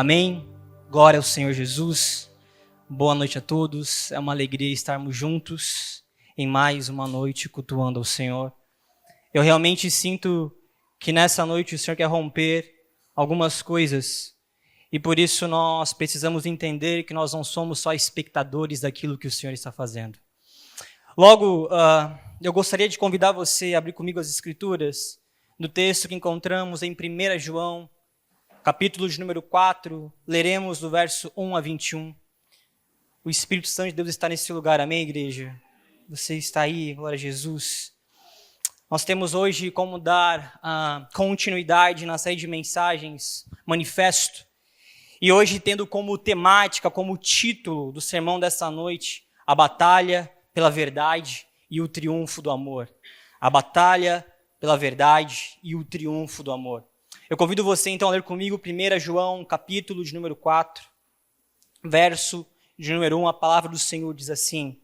Amém? Glória ao Senhor Jesus. Boa noite a todos. É uma alegria estarmos juntos em mais uma noite cultuando ao Senhor. Eu realmente sinto que nessa noite o Senhor quer romper algumas coisas e por isso nós precisamos entender que nós não somos só espectadores daquilo que o Senhor está fazendo. Logo, eu gostaria de convidar você a abrir comigo as Escrituras no texto que encontramos em 1 João, capítulo de número 4, leremos do verso 1 a 21. O Espírito Santo de Deus está nesse lugar, amém, igreja? Você está aí, glória a Jesus. Nós temos hoje como dar continuidade na série de mensagens, Manifesto. E hoje tendo como temática, como título do sermão dessa noite, a batalha pela verdade e o triunfo do amor. A batalha pela verdade e o triunfo do amor. Eu convido você então a ler comigo 1 João, capítulo de número 4, verso de número 1, a palavra do Senhor diz assim: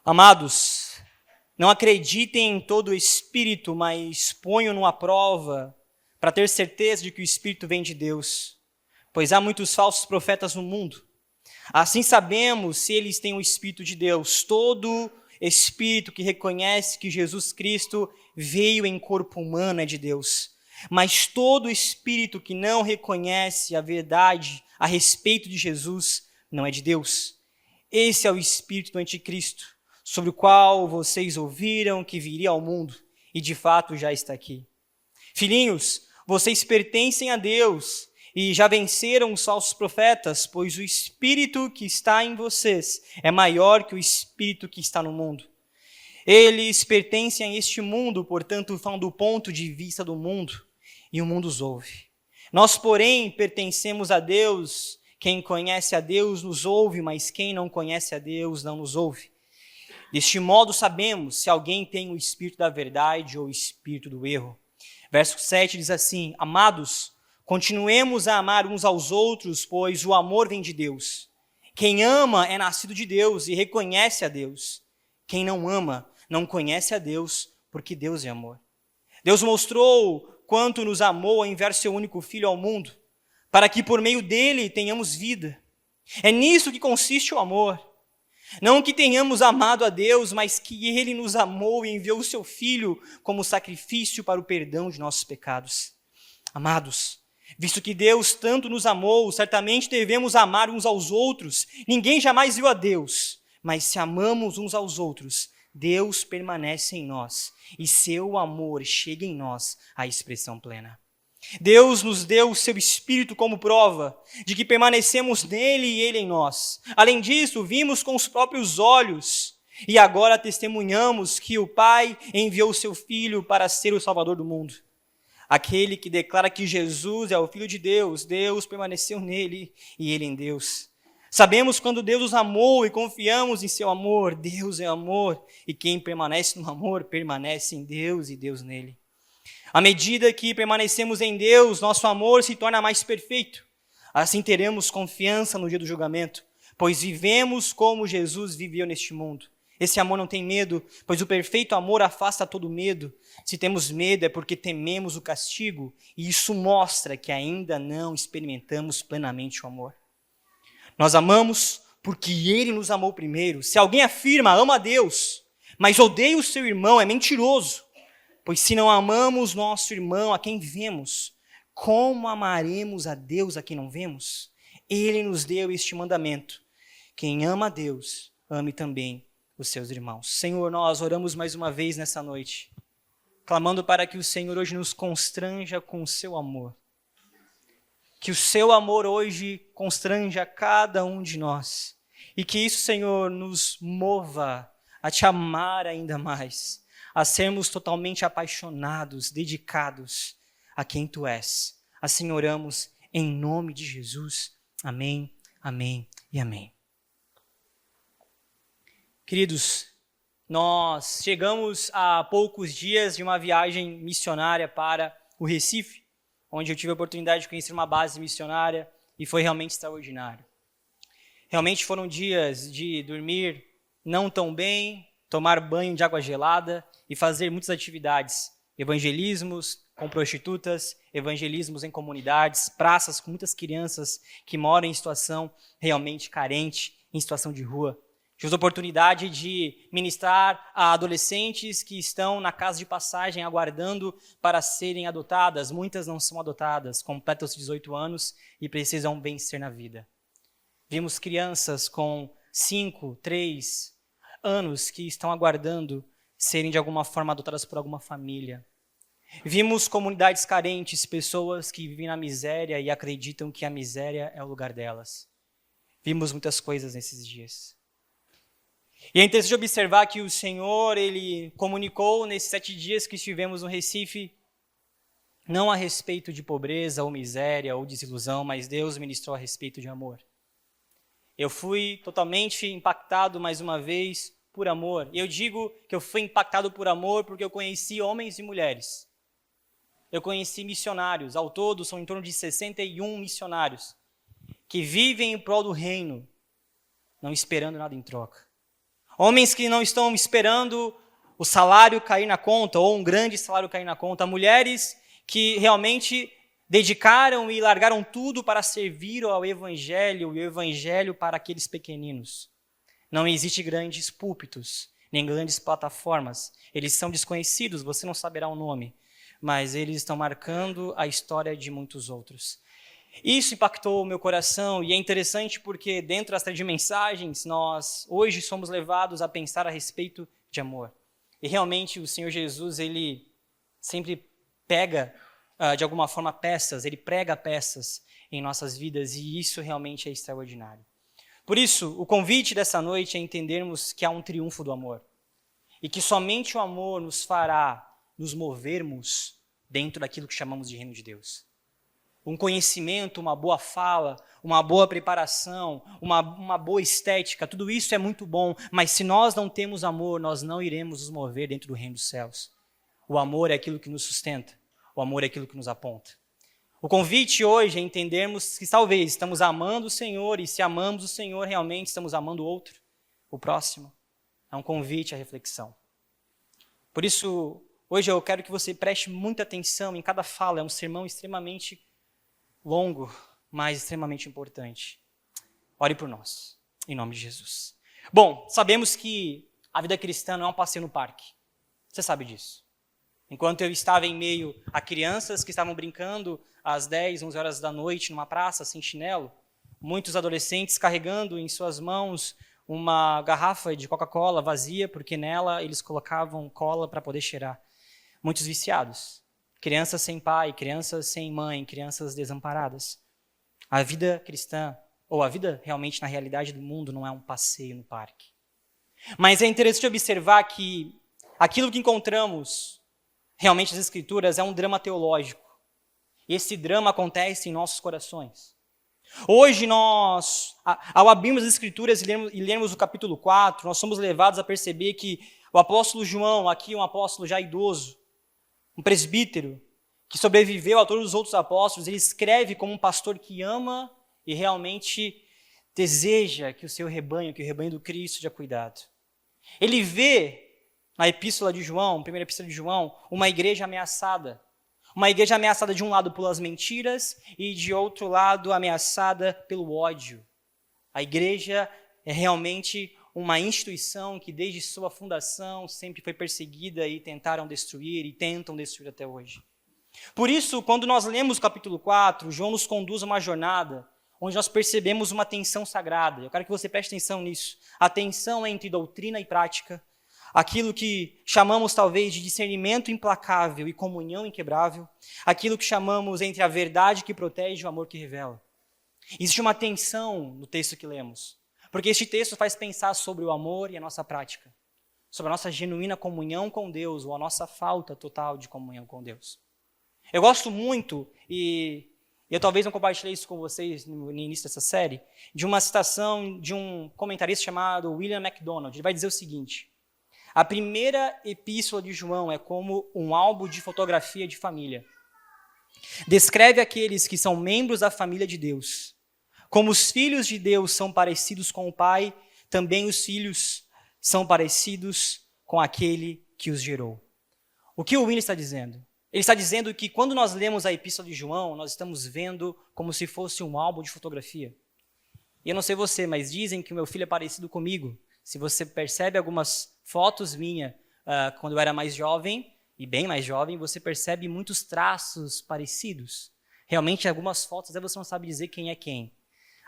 Amados, não acreditem em todo o Espírito, mas ponham-no à prova, para ter certeza de que o Espírito vem de Deus, pois há muitos falsos profetas no mundo. Assim sabemos se eles têm o Espírito de Deus. Todo Espírito que reconhece que Jesus Cristo veio em corpo humano é de Deus. Mas todo espírito que não reconhece a verdade a respeito de Jesus não é de Deus. Esse é o espírito do anticristo, sobre o qual vocês ouviram que viria ao mundo, e de fato já está aqui. Filhinhos, vocês pertencem a Deus e já venceram os falsos profetas, pois o espírito que está em vocês é maior que o espírito que está no mundo. Eles pertencem a este mundo, portanto falam do ponto de vista do mundo, e o mundo os ouve. Nós, porém, pertencemos a Deus. Quem conhece a Deus nos ouve, mas quem não conhece a Deus não nos ouve. Deste modo sabemos se alguém tem o espírito da verdade ou o espírito do erro. Verso 7 diz assim: Amados, continuemos a amar uns aos outros, pois o amor vem de Deus. Quem ama é nascido de Deus e reconhece a Deus. Quem não ama não conhece a Deus, porque Deus é amor. Deus mostrou quanto nos amou ao enviar seu único Filho ao mundo, para que por meio dele tenhamos vida. É nisso que consiste o amor. Não que tenhamos amado a Deus, mas que ele nos amou e enviou o seu Filho como sacrifício para o perdão de nossos pecados. Amados, visto que Deus tanto nos amou, certamente devemos amar uns aos outros. Ninguém jamais viu a Deus, mas se amamos uns aos outros, Deus permanece em nós e seu amor chega em nós à expressão plena. Deus nos deu o seu Espírito como prova de que permanecemos nele e ele em nós. Além disso, vimos com os próprios olhos e agora testemunhamos que o Pai enviou o seu Filho para ser o Salvador do mundo. Aquele que declara que Jesus é o Filho de Deus, Deus permaneceu nele e ele em Deus. Sabemos quando Deus nos amou e confiamos em seu amor. Deus é amor e quem permanece no amor permanece em Deus e Deus nele. À medida que permanecemos em Deus, nosso amor se torna mais perfeito. Assim teremos confiança no dia do julgamento, pois vivemos como Jesus viveu neste mundo. Esse amor não tem medo, pois o perfeito amor afasta todo medo. Se temos medo é porque tememos o castigo, e isso mostra que ainda não experimentamos plenamente o amor. Nós amamos porque ele nos amou primeiro. Se alguém afirma, ama a Deus, mas odeia o seu irmão, é mentiroso. Pois se não amamos nosso irmão a quem vemos, como amaremos a Deus a quem não vemos? Ele nos deu este mandamento: quem ama a Deus, ame também os seus irmãos. Senhor, nós oramos mais uma vez nessa noite, clamando para que o Senhor hoje nos constranja com o seu amor. Que o seu amor hoje constranja cada um de nós. E que isso, Senhor, nos mova a te amar ainda mais. A sermos totalmente apaixonados, dedicados a quem tu és. Assim oramos em nome de Jesus. Amém, amém e amém. Queridos, nós chegamos a poucos dias de uma viagem missionária para o Recife, onde eu tive a oportunidade de conhecer uma base missionária e foi realmente extraordinário. Realmente foram dias de dormir não tão bem, tomar banho de água gelada e fazer muitas atividades Evangelismos com prostitutas, evangelismos em comunidades, praças com muitas crianças que moram em situação realmente carente, em situação de rua. Tivemos a oportunidade de ministrar a adolescentes que estão na casa de passagem aguardando para serem adotadas. Muitas não são adotadas, completam os 18 anos e precisam vencer na vida. Vimos crianças com 5, 3 anos que estão aguardando serem de alguma forma adotadas por alguma família. Vimos comunidades carentes, pessoas que vivem na miséria e acreditam que a miséria é o lugar delas. Vimos muitas coisas nesses dias. E é interessante observar que o Senhor, Ele comunicou nesses 7 dias que estivemos no Recife, não a respeito de pobreza ou miséria ou desilusão, mas Deus ministrou a respeito de amor. Eu fui totalmente impactado mais uma vez por amor. E eu digo que eu fui impactado por amor porque eu conheci homens e mulheres. Eu conheci missionários, ao todo são em torno de 61 missionários, que vivem em prol do reino, não esperando nada em troca. Homens que não estão esperando o salário cair na conta, ou um grande salário cair na conta. Mulheres que realmente dedicaram e largaram tudo para servir ao Evangelho, e o Evangelho para aqueles pequeninos. Não existe grandes púlpitos, nem grandes plataformas. Eles são desconhecidos, você não saberá o nome, mas eles estão marcando a história de muitos outros. Isso impactou o meu coração e é interessante porque dentro das 3 mensagens nós hoje somos levados a pensar a respeito de amor. E realmente o Senhor Jesus, Ele sempre pega de alguma forma peças, Ele prega peças em nossas vidas e isso realmente é extraordinário. Por isso, o convite dessa noite é entendermos que há um triunfo do amor e que somente o amor nos fará nos movermos dentro daquilo que chamamos de reino de Deus. Um conhecimento, uma boa fala, uma boa preparação, uma boa estética, tudo isso é muito bom, mas se nós não temos amor, nós não iremos nos mover dentro do reino dos céus. O amor é aquilo que nos sustenta, o amor é aquilo que nos aponta. O convite hoje é entendermos que talvez estamos amando o Senhor e se amamos o Senhor, realmente estamos amando o outro, o próximo. É um convite à reflexão. Por isso, hoje eu quero que você preste muita atenção em cada fala, é um sermão extremamente longo, mas extremamente importante. Ore por nós, em nome de Jesus. Bom, sabemos que a vida cristã não é um passeio no parque. Você sabe disso. Enquanto eu estava em meio a crianças que estavam brincando às 10, 11 horas da noite numa praça sem chinelo, muitos adolescentes carregando em suas mãos uma garrafa de Coca-Cola vazia, porque nela eles colocavam cola para poder cheirar. Muitos viciados. Crianças sem pai, crianças sem mãe, crianças desamparadas. A vida cristã, ou a vida realmente na realidade do mundo, não é um passeio no parque. Mas é interessante observar que aquilo que encontramos realmente nas Escrituras é um drama teológico. E esse drama acontece em nossos corações. Hoje nós, ao abrirmos as Escrituras e lermos o capítulo 4, nós somos levados a perceber que o apóstolo João, aqui um apóstolo já idoso, um presbítero que sobreviveu a todos os outros apóstolos, ele escreve como um pastor que ama e realmente deseja que o seu rebanho, que o rebanho do Cristo seja cuidado. Ele vê na epístola de João, primeira epístola de João, uma igreja ameaçada de um lado pelas mentiras e de outro lado ameaçada pelo ódio. A igreja é realmente uma instituição que desde sua fundação sempre foi perseguida e tentaram destruir e tentam destruir até hoje. Por isso, quando nós lemos o capítulo 4, João nos conduz a uma jornada onde nós percebemos uma tensão sagrada. Eu quero que você preste atenção nisso. A tensão entre doutrina e prática, aquilo que chamamos talvez de discernimento implacável e comunhão inquebrável, aquilo que chamamos entre a verdade que protege e o amor que revela. Existe uma tensão no texto que lemos. Porque este texto faz pensar sobre o amor e a nossa prática, sobre a nossa genuína comunhão com Deus ou a nossa falta total de comunhão com Deus. Eu gosto muito, e eu talvez não compartilhei isso com vocês no início dessa série, de uma citação de um comentarista chamado William MacDonald. Ele vai dizer o seguinte: a primeira epístola de João é como um álbum de fotografia de família. Descreve aqueles que são membros da família de Deus. Como os filhos de Deus são parecidos com o Pai, também os filhos são parecidos com aquele que os gerou. O que o Winnie está dizendo? Ele está dizendo que quando nós lemos a Epístola de João, nós estamos vendo como se fosse um álbum de fotografia. E eu não sei você, mas dizem que o meu filho é parecido comigo. Se você percebe algumas fotos minhas quando eu era mais jovem, e bem mais jovem, você percebe muitos traços parecidos. Realmente, algumas fotos você não sabe dizer quem é quem.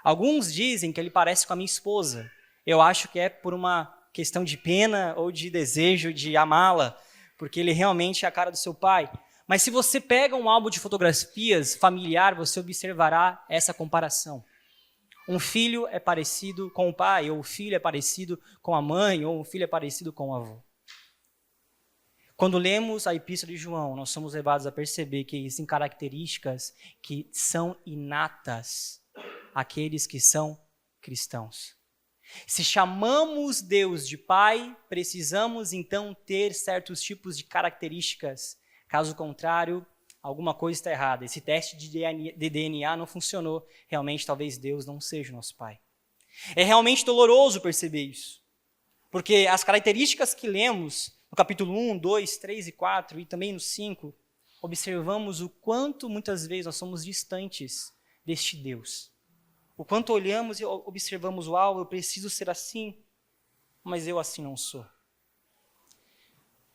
Alguns dizem que ele parece com a minha esposa. Eu acho que é por uma questão de pena ou de desejo de amá-la, porque ele realmente é a cara do seu pai. Mas se você pega um álbum de fotografias familiar, você observará essa comparação. Um filho é parecido com o pai, ou o filho é parecido com a mãe, ou um filho é parecido com o avô. Quando lemos a Epístola de João, nós somos levados a perceber que existem características que são inatas àqueles que são cristãos. Se chamamos Deus de Pai, precisamos então ter certos tipos de características. Caso contrário, alguma coisa está errada. Esse teste de DNA não funcionou. Realmente, talvez Deus não seja o nosso Pai. É realmente doloroso perceber isso. Porque as características que lemos no capítulo 1, 2, 3 e 4 e também no 5, observamos o quanto muitas vezes nós somos distantes deste Deus. O quanto olhamos e observamos, uau, eu preciso ser assim, mas eu assim não sou.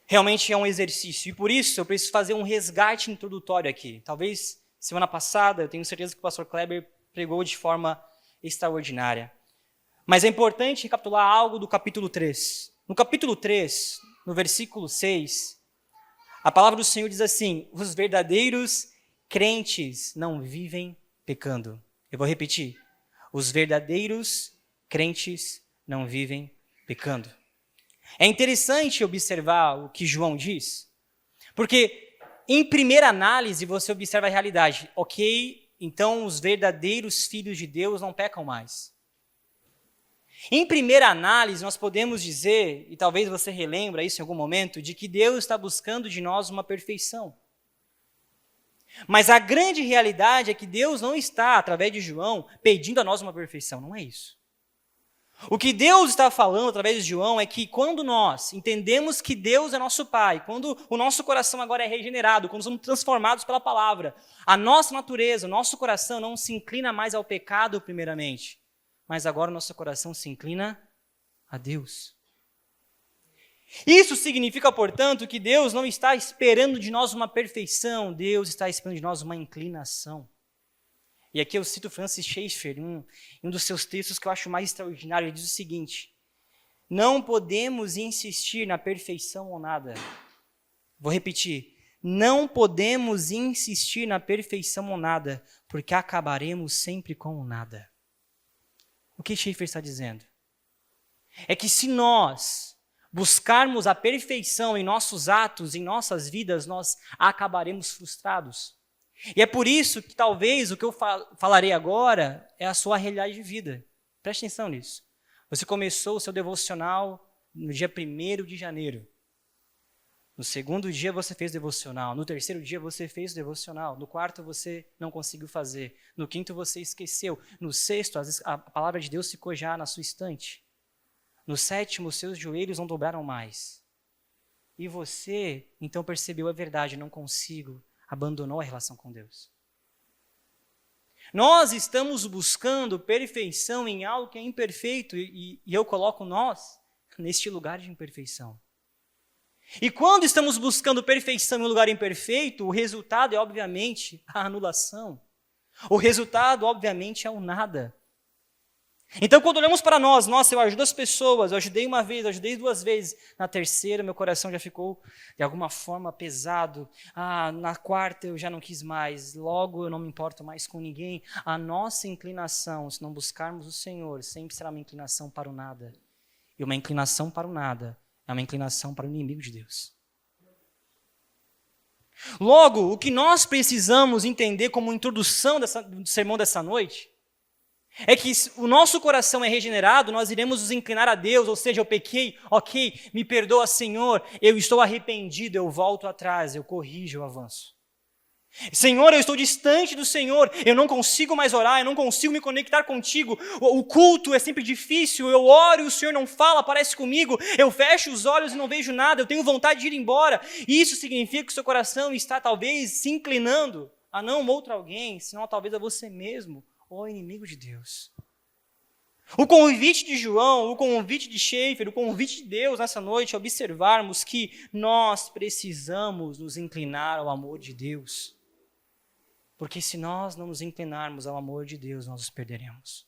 Realmente é um exercício, e por isso eu preciso fazer um resgate introdutório aqui. Talvez semana passada, eu tenho certeza que o pastor Kleber pregou de forma extraordinária. Mas é importante recapitular algo do capítulo 3. No capítulo 3, no versículo 6, a palavra do Senhor diz assim: os verdadeiros crentes não vivem pecando. Eu vou repetir. Os verdadeiros crentes não vivem pecando. É interessante observar o que João diz, porque em primeira análise você observa a realidade. Ok, então os verdadeiros filhos de Deus não pecam mais. Em primeira análise nós podemos dizer, e talvez você relembra isso em algum momento, de que Deus está buscando de nós uma perfeição. Mas a grande realidade é que Deus não está, através de João, pedindo a nós uma perfeição, não é isso. O que Deus está falando através de João é que quando nós entendemos que Deus é nosso Pai, quando o nosso coração agora é regenerado, quando somos transformados pela palavra, a nossa natureza, o nosso coração não se inclina mais ao pecado primeiramente, mas agora o nosso coração se inclina a Deus. Isso significa, portanto, que Deus não está esperando de nós uma perfeição, Deus está esperando de nós uma inclinação. E aqui eu cito Francis Schaeffer, um dos seus textos que eu acho mais extraordinário. Ele diz o seguinte: não podemos insistir na perfeição ou nada. Vou repetir. Não podemos insistir na perfeição ou nada, porque acabaremos sempre com o nada. O que Schaeffer está dizendo? É que se nós buscarmos a perfeição em nossos atos, em nossas vidas, nós acabaremos frustrados. E é por isso que talvez o que eu falarei agora é a sua realidade de vida. Preste atenção nisso. Você começou o seu devocional no dia 1º de janeiro. No segundo dia você fez devocional. No terceiro dia você fez devocional. No quarto você não conseguiu fazer. No quinto você esqueceu. No sexto a palavra de Deus ficou já na sua estante. No sétimo, seus joelhos não dobraram mais. E você, então, percebeu a verdade, não consigo, abandonou a relação com Deus. Nós estamos buscando perfeição em algo que é imperfeito, e eu coloco nós neste lugar de imperfeição. E quando estamos buscando perfeição em um lugar imperfeito, o resultado é, obviamente, a anulação. O resultado, obviamente, é o nada. Então, quando olhamos para nós, nossa, eu ajudo as pessoas, eu ajudei uma vez, eu ajudei 2 vezes, na terceira meu coração já ficou de alguma forma pesado, na quarta eu já não quis mais, logo eu não me importo mais com ninguém. A nossa inclinação, se não buscarmos o Senhor, sempre será uma inclinação para o nada. E uma inclinação para o nada é uma inclinação para o inimigo de Deus. Logo, o que nós precisamos entender como introdução do sermão dessa noite é que o nosso coração é regenerado, nós iremos nos inclinar a Deus, ou seja, eu pequei, ok, me perdoa, Senhor, eu estou arrependido, eu volto atrás, eu corrijo, eu avanço. Senhor, eu estou distante do Senhor, eu não consigo mais orar, eu não consigo me conectar contigo, o culto é sempre difícil, eu oro e o Senhor não fala, parece comigo, eu fecho os olhos e não vejo nada, eu tenho vontade de ir embora. Isso significa que o seu coração está talvez se inclinando a não outro alguém, senão talvez a você mesmo, ou ao inimigo de Deus. O convite de João, o convite de Schaeffer, o convite de Deus nessa noite é observarmos que nós precisamos nos inclinar ao amor de Deus. Porque se nós não nos inclinarmos ao amor de Deus, nós os perderemos.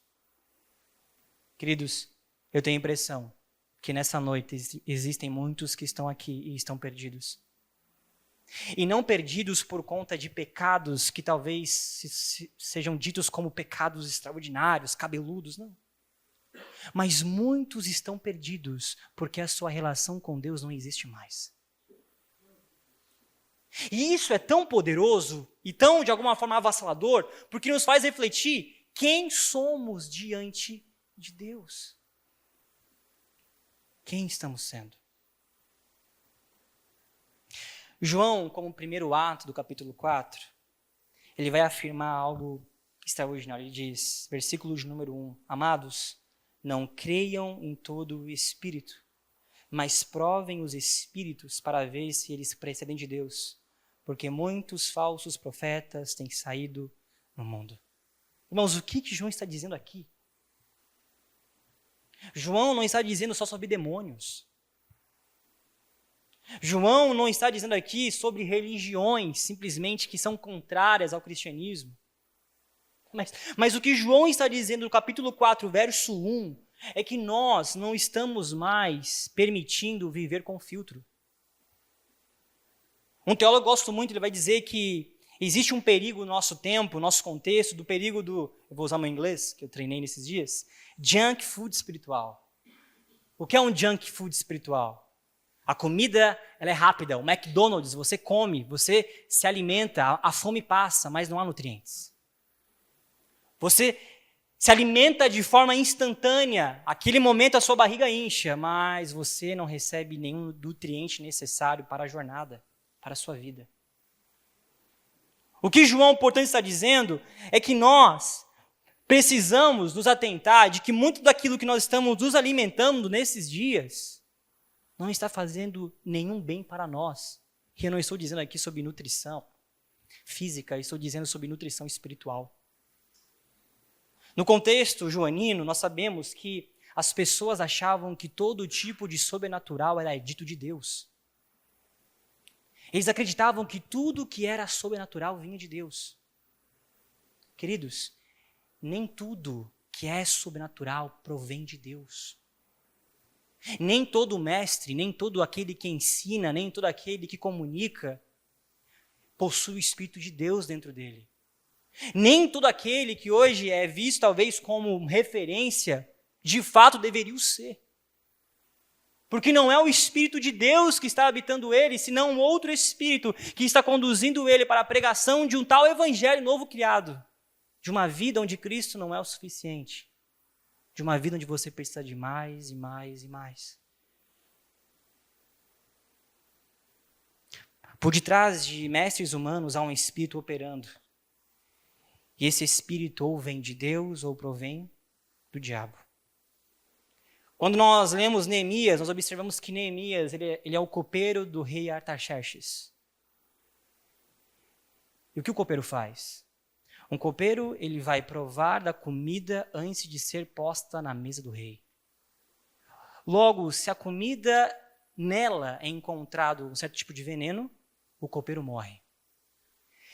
Queridos, eu tenho a impressão que nessa noite existem muitos que estão aqui e estão perdidos. E não perdidos por conta de pecados que talvez sejam ditos como pecados extraordinários, cabeludos, não. Mas muitos estão perdidos porque a sua relação com Deus não existe mais. E isso é tão poderoso e tão, de alguma forma, avassalador, porque nos faz refletir quem somos diante de Deus. Quem estamos sendo? João, como primeiro ato do capítulo 4, ele vai afirmar algo extraordinário. Ele diz, versículo de número 1, amados, não creiam em todo o Espírito, mas provem os Espíritos para ver se eles procedem de Deus, porque muitos falsos profetas têm saído no mundo. Irmãos, o que João está dizendo aqui? João não está dizendo só sobre demônios. João não está dizendo aqui sobre religiões, simplesmente que são contrárias ao cristianismo. Mas o que João está dizendo no capítulo 4, verso 1, é que nós não estamos mais permitindo viver com filtro. Um teólogo que eu gosto muito, ele vai dizer que existe um perigo no nosso tempo, no nosso contexto, do perigo do, eu vou usar meu inglês, que eu treinei nesses dias, junk food espiritual. O que é um junk food espiritual? A comida, ela é rápida, o McDonald's, você come, você se alimenta, a fome passa, mas não há nutrientes. Você se alimenta de forma instantânea, aquele momento a sua barriga incha, mas você não recebe nenhum nutriente necessário para a jornada, para a sua vida. O que João, portanto, está dizendo é que nós precisamos nos atentar de que muito daquilo que nós estamos nos alimentando nesses dias não está fazendo nenhum bem para nós. E eu não estou dizendo aqui sobre nutrição física, estou dizendo sobre nutrição espiritual. No contexto joanino, nós sabemos que as pessoas achavam que todo tipo de sobrenatural era dito de Deus. Eles acreditavam que tudo que era sobrenatural vinha de Deus. Queridos, nem tudo que é sobrenatural provém de Deus. Nem todo mestre, nem todo aquele que ensina, nem todo aquele que comunica possui o Espírito de Deus dentro dele. Nem todo aquele que hoje é visto talvez como referência, de fato deveria ser. Porque não é o Espírito de Deus que está habitando ele, senão um outro Espírito que está conduzindo ele para a pregação de um tal evangelho novo criado. De uma vida onde Cristo não é o suficiente. De uma vida onde você precisa de mais e mais e mais. Por detrás de mestres humanos há um Espírito operando. E esse Espírito ou vem de Deus ou provém do diabo. Quando nós lemos Neemias, nós observamos que Neemias ele é o copeiro do rei Artaxerxes. E o que o copeiro faz? Um copeiro ele vai provar da comida antes de ser posta na mesa do rei. Logo, se a comida nela é encontrado um certo tipo de veneno, o copeiro morre.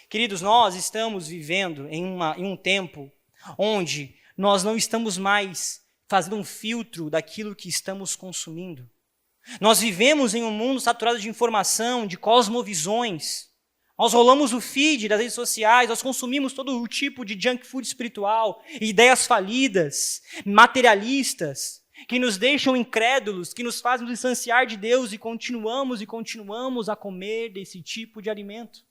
Queridos, nós estamos vivendo em um tempo onde nós não estamos mais fazendo um filtro daquilo que estamos consumindo. Nós vivemos em um mundo saturado de informação, de cosmovisões. Nós rolamos o feed das redes sociais, nós consumimos todo o tipo de junk food espiritual, ideias falidas, materialistas, que nos deixam incrédulos, que nos fazem nos distanciar de Deus e continuamos a comer desse tipo de alimento.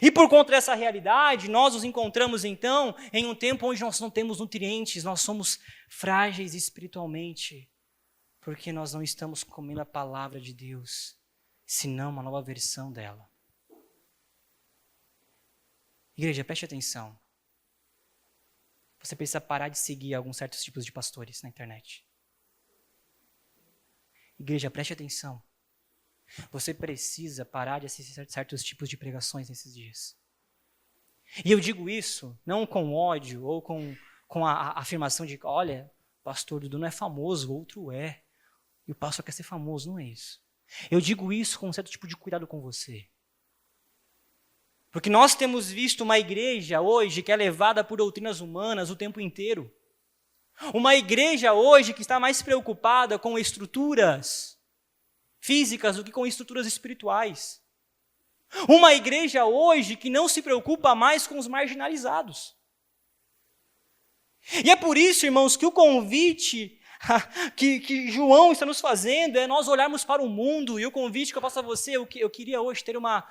E por conta dessa realidade, nós nos encontramos então em um tempo onde nós não temos nutrientes, nós somos frágeis espiritualmente, porque nós não estamos comendo a palavra de Deus, senão uma nova versão dela. Igreja, preste atenção. Você precisa parar de seguir alguns certos tipos de pastores na internet. Igreja, preste atenção. Você precisa parar de assistir certos tipos de pregações nesses dias. E eu digo isso não com ódio ou com a afirmação de, olha, pastor Dudu não é famoso, o outro é. E o pastor quer ser famoso, não é isso. Eu digo isso com um certo tipo de cuidado com você. Porque nós temos visto uma igreja hoje que é levada por doutrinas humanas o tempo inteiro. Uma igreja hoje que está mais preocupada com estruturas físicas do que com estruturas espirituais. Uma igreja hoje que não se preocupa mais com os marginalizados. E é por isso, irmãos, que o convite que João está nos fazendo é nós olharmos para o mundo, e o convite que eu faço a você, eu queria hoje ter uma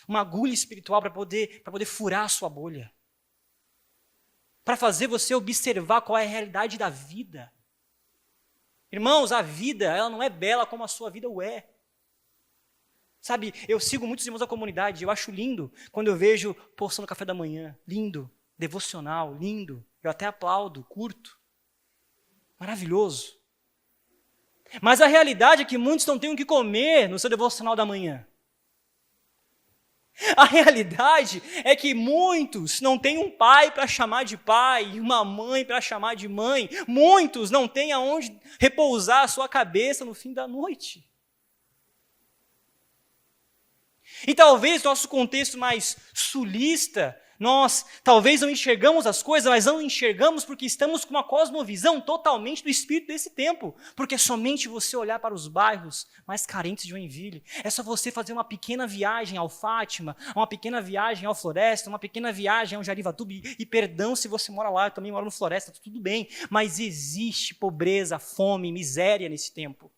agulha espiritual para poder furar a sua bolha. Para fazer você observar qual é a realidade da vida. Irmãos, a vida, ela não é bela como a sua vida o é. Sabe, eu sigo muitos irmãos da comunidade, eu acho lindo quando eu vejo postando café da manhã, lindo, devocional, lindo, eu até aplaudo, curto, maravilhoso. Mas a realidade é que muitos não têm o que comer no seu devocional da manhã. A realidade é que muitos não têm um pai para chamar de pai, uma mãe para chamar de mãe, muitos não têm aonde repousar a sua cabeça no fim da noite. E talvez nosso contexto mais sulista, nós talvez não enxergamos as coisas, mas não enxergamos porque estamos com uma cosmovisão totalmente do espírito desse tempo. Porque é somente você olhar para os bairros mais carentes de Joinville. É só você fazer uma pequena viagem ao Fátima, uma pequena viagem ao Floresta, uma pequena viagem ao Jarivatuba. E perdão se você mora lá, eu também moro no Floresta, tudo bem. Mas existe pobreza, fome, miséria nesse tempo.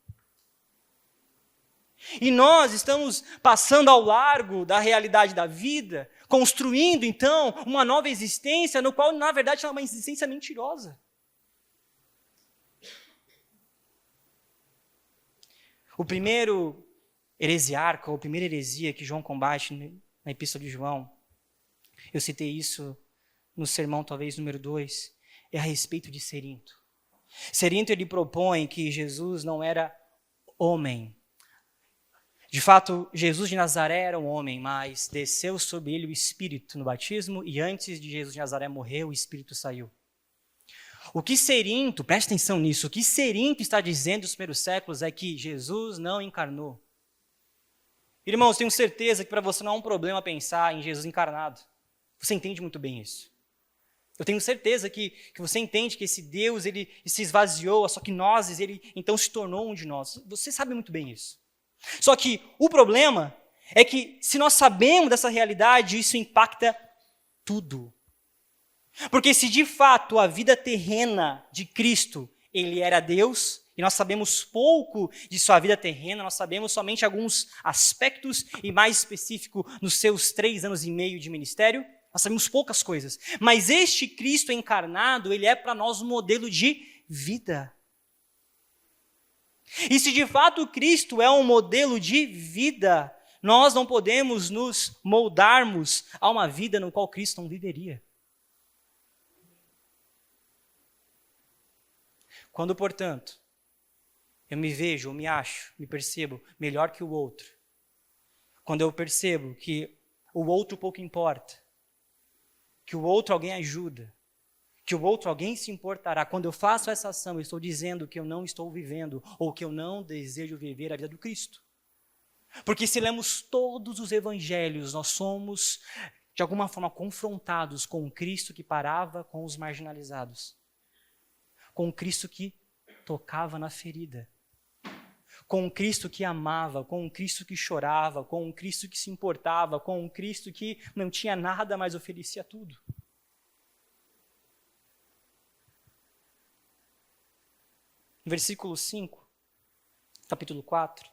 E nós estamos passando ao largo da realidade da vida, construindo, então, uma nova existência, no qual, na verdade, é uma existência mentirosa. O primeiro heresiarca, ou a primeira heresia que João combate na Epístola de João, eu citei isso no sermão, talvez, número 2, é a respeito de Cerinto. Cerinto, ele propõe que Jesus não era homem. De fato, Jesus de Nazaré era um homem, mas desceu sobre ele o Espírito no batismo e antes de Jesus de Nazaré morrer, o Espírito saiu. O que Cerinto, preste atenção nisso, o que Cerinto está dizendo nos primeiros séculos é que Jesus não encarnou. Irmãos, tenho certeza que para você não é um problema pensar em Jesus encarnado. Você entende muito bem isso. Eu tenho certeza que você entende que esse Deus, ele se esvaziou, só que nós, ele então se tornou um de nós. Você sabe muito bem isso. Só que o problema é que se nós sabemos dessa realidade, isso impacta tudo. Porque se de fato a vida terrena de Cristo, ele era Deus, e nós sabemos pouco de sua vida terrena, nós sabemos somente alguns aspectos, e mais específico nos seus 3 anos e meio de ministério, nós sabemos poucas coisas. Mas este Cristo encarnado, ele é para nós um modelo de vida. E se de fato Cristo é um modelo de vida, nós não podemos nos moldarmos a uma vida no qual Cristo não viveria. Quando, portanto, eu me vejo, eu me acho, me percebo melhor que o outro, quando eu percebo que o outro pouco importa, que o outro alguém ajuda, que o outro alguém se importará. Quando eu faço essa ação, eu estou dizendo que eu não estou vivendo ou que eu não desejo viver a vida do Cristo. Porque se lemos todos os evangelhos, nós somos, de alguma forma, confrontados com um Cristo que parava com os marginalizados. Com um Cristo que tocava na ferida. Com um Cristo que amava, com um Cristo que chorava, com um Cristo que se importava, com um Cristo que não tinha nada, mas oferecia tudo. Versículo 5, capítulo 4,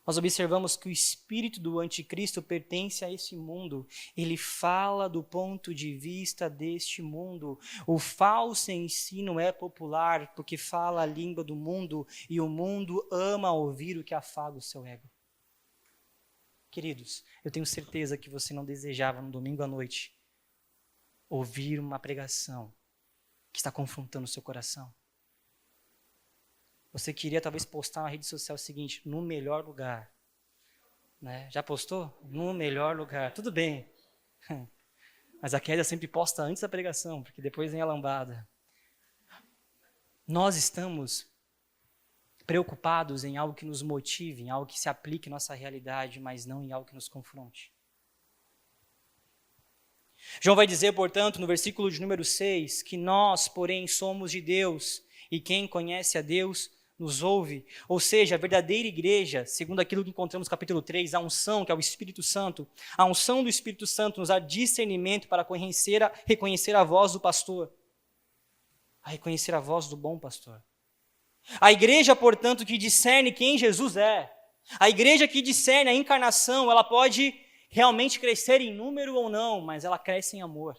nós observamos que o espírito do anticristo pertence a esse mundo. Ele fala do ponto de vista deste mundo. O falso ensino é popular porque fala a língua do mundo e o mundo ama ouvir o que afaga o seu ego. Queridos, eu tenho certeza que você não desejava no domingo à noite ouvir uma pregação que está confrontando o seu coração. Você queria talvez postar na rede social o seguinte: no melhor lugar. Né? Já postou? No melhor lugar. Tudo bem. Mas a Kézia sempre posta antes da pregação, porque depois vem a lambada. Nós estamos preocupados em algo que nos motive, em algo que se aplique à nossa realidade, mas não em algo que nos confronte. João vai dizer, portanto, no versículo de número 6, que nós, porém, somos de Deus, e quem conhece a Deus nos ouve. Ou seja, a verdadeira igreja, segundo aquilo que encontramos no capítulo 3, a unção, que é o Espírito Santo, a unção do Espírito Santo nos dá discernimento para reconhecer a voz do pastor, a reconhecer a voz do bom pastor. A igreja, portanto, que discerne quem Jesus é, a igreja que discerne a encarnação, ela pode realmente crescer em número ou não, mas ela cresce em amor.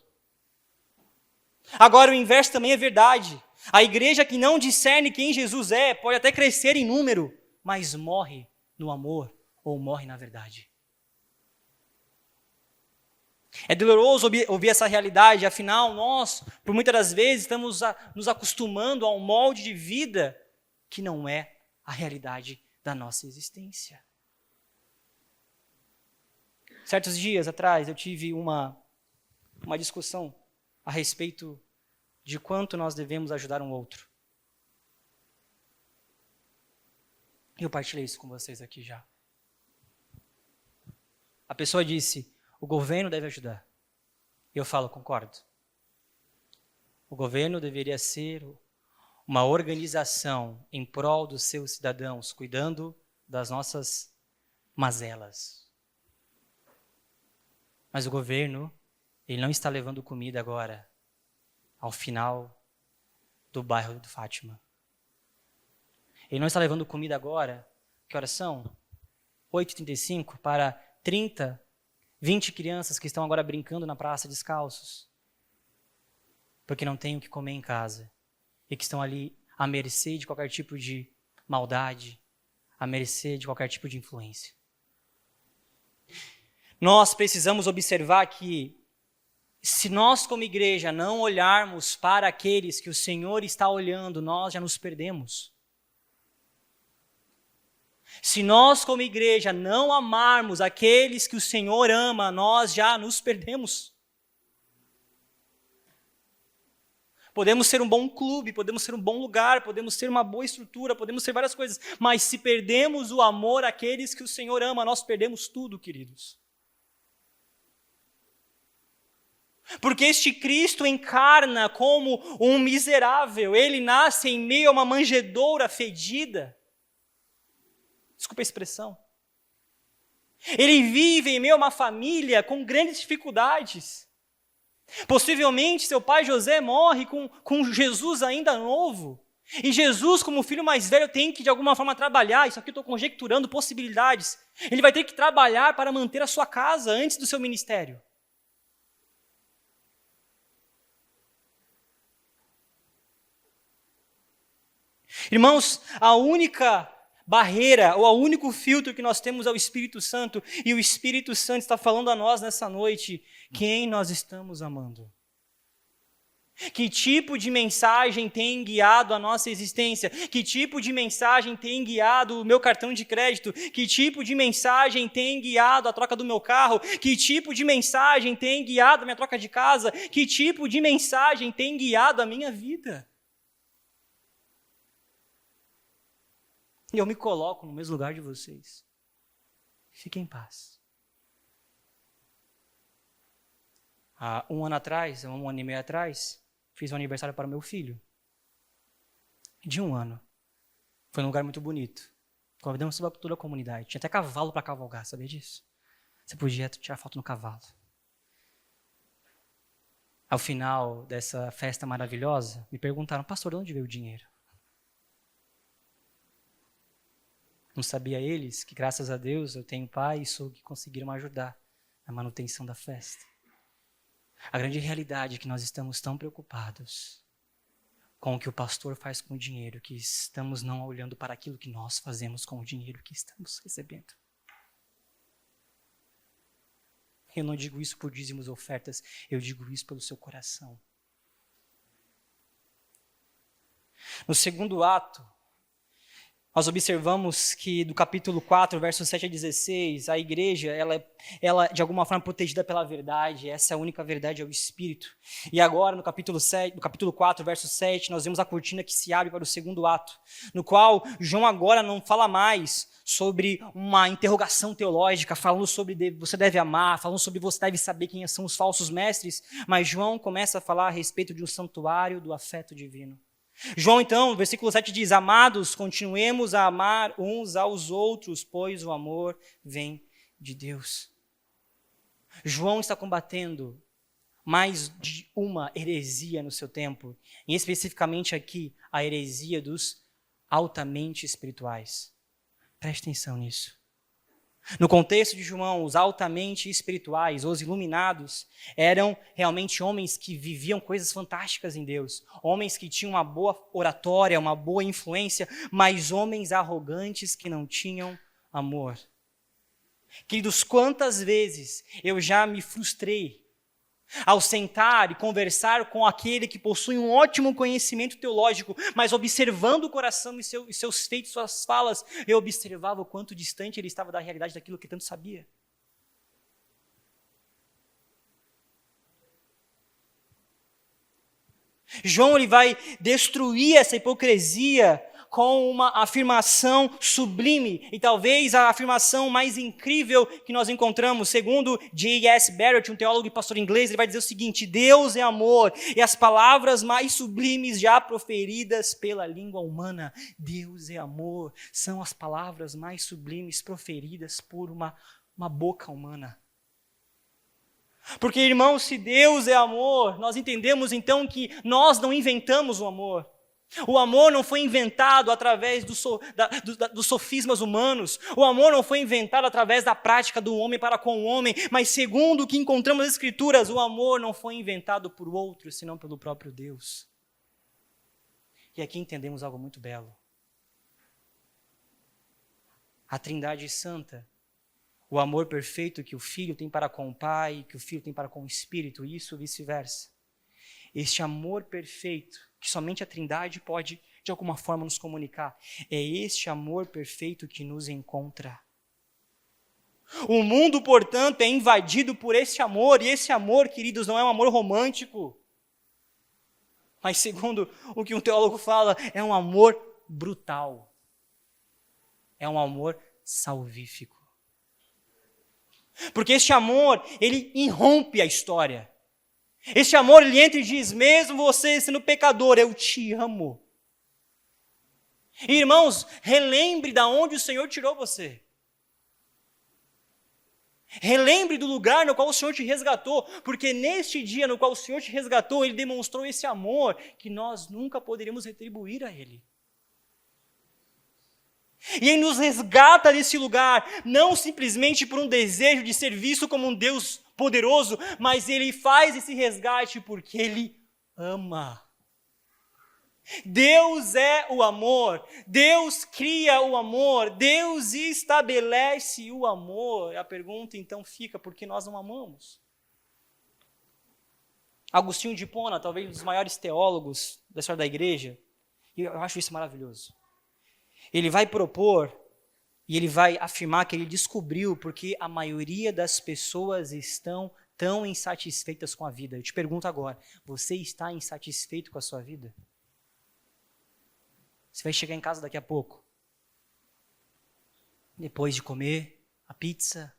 Agora, o inverso também é verdade. A igreja que não discerne quem Jesus é, pode até crescer em número, mas morre no amor ou morre na verdade. É doloroso ouvir essa realidade, afinal, nós, por muitas das vezes, estamos nos acostumando a um molde de vida que não é a realidade da nossa existência. Certos dias atrás, eu tive uma discussão a respeito de quanto nós devemos ajudar um outro. Eu partilhei isso com vocês aqui já. A pessoa disse: o governo deve ajudar. E eu falo: concordo. O governo deveria ser uma organização em prol dos seus cidadãos, cuidando das nossas mazelas. Mas o governo, ele não está levando comida agora, ao final do bairro do Fátima. Ele não está levando comida agora, que horas são? 8h35, para 30, 20 crianças que estão agora brincando na praça descalços, porque não têm o que comer em casa, e que estão ali à mercê de qualquer tipo de maldade, à mercê de qualquer tipo de influência. Nós precisamos observar que, se nós como igreja não olharmos para aqueles que o Senhor está olhando, nós já nos perdemos. Se nós como igreja não amarmos aqueles que o Senhor ama, nós já nos perdemos. Podemos ser um bom clube, podemos ser um bom lugar, podemos ser uma boa estrutura, podemos ser várias coisas, mas se perdemos o amor àqueles que o Senhor ama, nós perdemos tudo, queridos. Porque este Cristo encarna como um miserável, ele nasce em meio a uma manjedoura fedida. Desculpa a expressão. Ele vive em meio a uma família com grandes dificuldades. Possivelmente seu pai José morre com Jesus ainda novo. E Jesus, como filho mais velho, tem que de alguma forma trabalhar. Isso aqui eu estou conjecturando possibilidades. Ele vai ter que trabalhar para manter a sua casa antes do seu ministério. Irmãos, a única barreira, ou o único filtro que nós temos é o Espírito Santo, e o Espírito Santo está falando a nós nessa noite quem nós estamos amando. Que tipo de mensagem tem guiado a nossa existência? Que tipo de mensagem tem guiado o meu cartão de crédito? Que tipo de mensagem tem guiado a troca do meu carro? Que tipo de mensagem tem guiado a minha troca de casa? Que tipo de mensagem tem guiado a minha vida? E eu me coloco no mesmo lugar de vocês. Fiquem em paz. Há um ano e meio atrás, fiz um aniversário para o meu filho. De 1 ano. Foi num lugar muito bonito. Convidamos toda a comunidade. Tinha até cavalo para cavalgar, sabia disso? Você podia tirar foto no cavalo. Ao final dessa festa maravilhosa, me perguntaram: pastor, de onde veio o dinheiro? Não sabia eles que, graças a Deus, eu tenho pai e sogro que conseguiram ajudar na manutenção da festa. A grande realidade é que nós estamos tão preocupados com o que o pastor faz com o dinheiro, que estamos não olhando para aquilo que nós fazemos com o dinheiro que estamos recebendo. Eu não digo isso por dízimos e ofertas, eu digo isso pelo seu coração. No segundo ato, nós observamos que do capítulo 4, versos 7 a 16, a igreja, ela de alguma forma é protegida pela verdade, essa é a única verdade, é o Espírito. E agora, no capítulo 4, verso 7, nós vemos a cortina que se abre para o segundo ato, no qual João agora não fala mais sobre uma interrogação teológica, falando sobre você deve amar, falando sobre você deve saber quem são os falsos mestres, mas João começa a falar a respeito de um santuário do afeto divino. João, então, no versículo 7 diz: amados, continuemos a amar uns aos outros, pois o amor vem de Deus. João está combatendo mais de uma heresia no seu tempo, e especificamente aqui, a heresia dos altamente espirituais. Preste atenção nisso. No contexto de João, os altamente espirituais, os iluminados, eram realmente homens que viviam coisas fantásticas em Deus, homens que tinham uma boa oratória, uma boa influência, mas homens arrogantes que não tinham amor. Queridos, quantas vezes eu já me frustrei ao sentar e conversar com aquele que possui um ótimo conhecimento teológico, mas observando o coração e seus feitos, suas falas, eu observava o quanto distante ele estava da realidade daquilo que tanto sabia. João ele vai destruir essa hipocrisia com uma afirmação sublime, e talvez a afirmação mais incrível que nós encontramos, segundo J.S. Barrett, um teólogo e pastor inglês, ele vai dizer o seguinte: Deus é amor, e as palavras mais sublimes já proferidas pela língua humana, Deus é amor, são as palavras mais sublimes proferidas por uma boca humana. Porque, irmãos, se Deus é amor, nós entendemos então que nós não inventamos o amor. O amor não foi inventado através dos sofismas humanos. O amor não foi inventado através da prática do homem para com o homem. Mas segundo o que encontramos nas Escrituras, o amor não foi inventado por outro, senão pelo próprio Deus. E aqui entendemos algo muito belo. A Trindade Santa, o amor perfeito que o Filho tem para com o Pai, que o Filho tem para com o Espírito, e isso vice-versa. Este amor perfeito que somente a Trindade pode, de alguma forma, nos comunicar. É este amor perfeito que nos encontra. O mundo, portanto, é invadido por esse amor, e esse amor, queridos, não é um amor romântico. Mas, segundo o que um teólogo fala, é um amor brutal. É um amor salvífico. Porque este amor, ele irrompe a história. Este amor, ele entra e diz, mesmo você sendo pecador, eu te amo. Irmãos, relembre de onde o Senhor tirou você. Relembre do lugar no qual o Senhor te resgatou, porque neste dia no qual o Senhor te resgatou, Ele demonstrou esse amor que nós nunca poderíamos retribuir a Ele. E Ele nos resgata desse lugar, não simplesmente por um desejo de ser visto como um Deus poderoso, mas Ele faz esse resgate porque Ele ama. Deus é o amor, Deus cria o amor, Deus estabelece o amor. A pergunta então fica, por que nós não amamos? Agostinho de Hipona, talvez um dos maiores teólogos da história da igreja, e eu acho isso maravilhoso. Ele vai propor e ele vai afirmar que ele descobriu porque a maioria das pessoas estão tão insatisfeitas com a vida. Eu te pergunto agora, você está insatisfeito com a sua vida? Você vai chegar em casa daqui a pouco, depois de comer a pizza,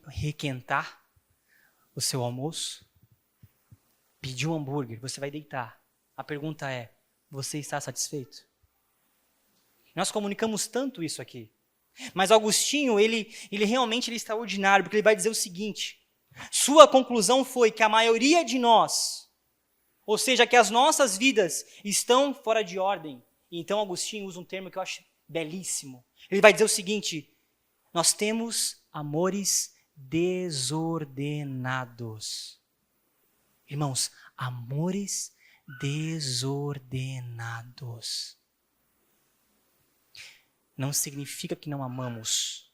requentar o seu almoço, pedir um hambúrguer, você vai deitar. A pergunta é, você está satisfeito? Nós comunicamos tanto isso aqui. Mas Agostinho, ele realmente é extraordinário, porque ele vai dizer o seguinte, sua conclusão foi que a maioria de nós, ou seja, que as nossas vidas estão fora de ordem. Então Agostinho usa um termo que eu acho belíssimo. Ele vai dizer o seguinte, nós temos amores desordenados. Irmãos, amores desordenados. Não significa que não amamos.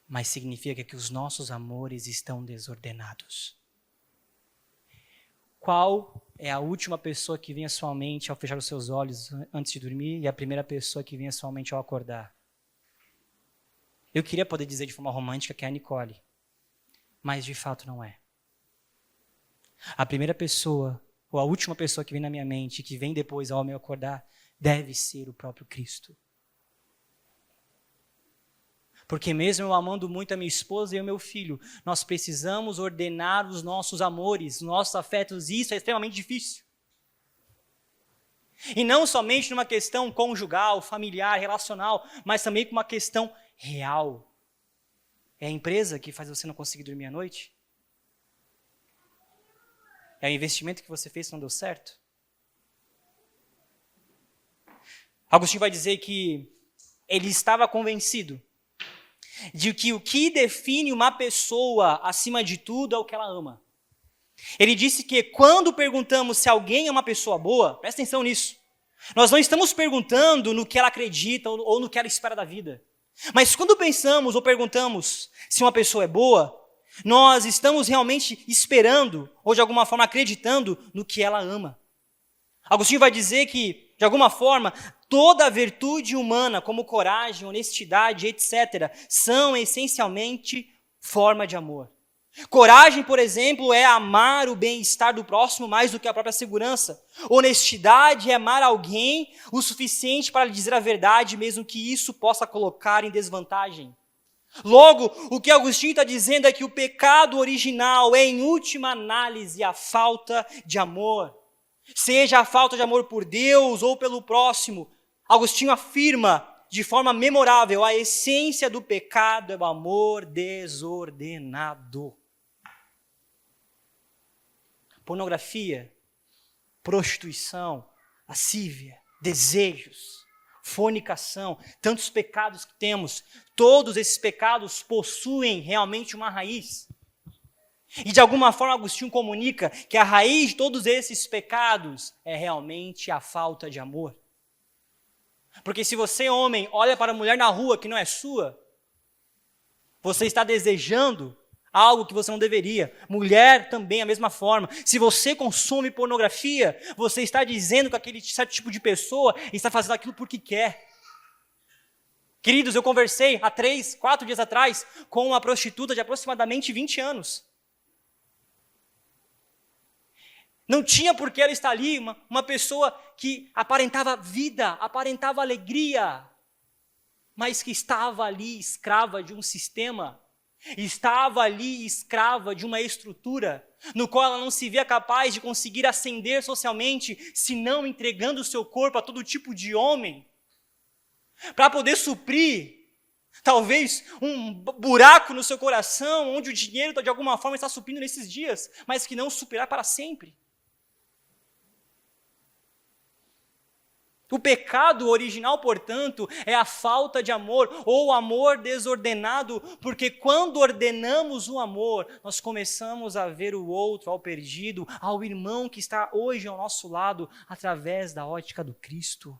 mas significa que os nossos amores estão desordenados. Qual é a última pessoa que vem à sua mente ao fechar os seus olhos antes de dormir e a primeira pessoa que vem à sua mente ao acordar? Eu queria poder dizer de forma romântica que é a Nicole, mas de fato não é. A primeira pessoa, ou a última pessoa que vem na minha mente, que vem depois ao meu acordar, deve ser o próprio Cristo. Porque mesmo eu amando muito a minha esposa e o meu filho, nós precisamos ordenar os nossos amores, os nossos afetos, e isso é extremamente difícil. E não somente numa questão conjugal, familiar, relacional, mas também com uma questão real. É a empresa que faz você não conseguir dormir à noite? É o investimento que você fez que não deu certo? Agostinho vai dizer que ele estava convencido de que o que define uma pessoa, acima de tudo, é o que ela ama. Ele disse que quando perguntamos se alguém é uma pessoa boa, presta atenção nisso, nós não estamos perguntando no que ela acredita ou no que ela espera da vida. Mas quando pensamos ou perguntamos se uma pessoa é boa, nós estamos realmente esperando, ou de alguma forma acreditando no que ela ama. Agostinho vai dizer que, de alguma forma, toda a virtude humana, como coragem, honestidade, etc., são essencialmente forma de amor. Coragem, por exemplo, é amar o bem-estar do próximo mais do que a própria segurança. Honestidade é amar alguém o suficiente para lhe dizer a verdade, mesmo que isso possa colocar em desvantagem. Logo, o que Agostinho está dizendo é que o pecado original é, em última análise, a falta de amor. Seja a falta de amor por Deus ou pelo próximo, Agostinho afirma de forma memorável: a essência do pecado é o amor desordenado. Pornografia, prostituição, lascívia, desejos, fornicação, tantos pecados que temos, todos esses pecados possuem realmente uma raiz. E de alguma forma Agostinho comunica que a raiz de todos esses pecados é realmente a falta de amor. Porque se você, homem, olha para a mulher na rua que não é sua, você está desejando algo que você não deveria. Mulher também, a mesma forma. Se você consome pornografia, você está dizendo que aquele certo tipo de pessoa está fazendo aquilo porque quer. Queridos, eu conversei há 3, 4 dias atrás com uma prostituta de aproximadamente 20 anos. Não tinha por que ela estar ali, uma pessoa que aparentava vida, aparentava alegria, mas que estava ali escrava de um sistema, estava ali escrava de uma estrutura, no qual ela não se via capaz de conseguir ascender socialmente, senão entregando o seu corpo a todo tipo de homem, para poder suprir, talvez, um buraco no seu coração, onde o dinheiro de alguma forma está suprindo nesses dias, mas que não suprirá para sempre. O pecado original, portanto, é a falta de amor, ou amor desordenado, porque quando ordenamos o amor, nós começamos a ver o outro, ao perdido, ao irmão que está hoje ao nosso lado, através da ótica do Cristo.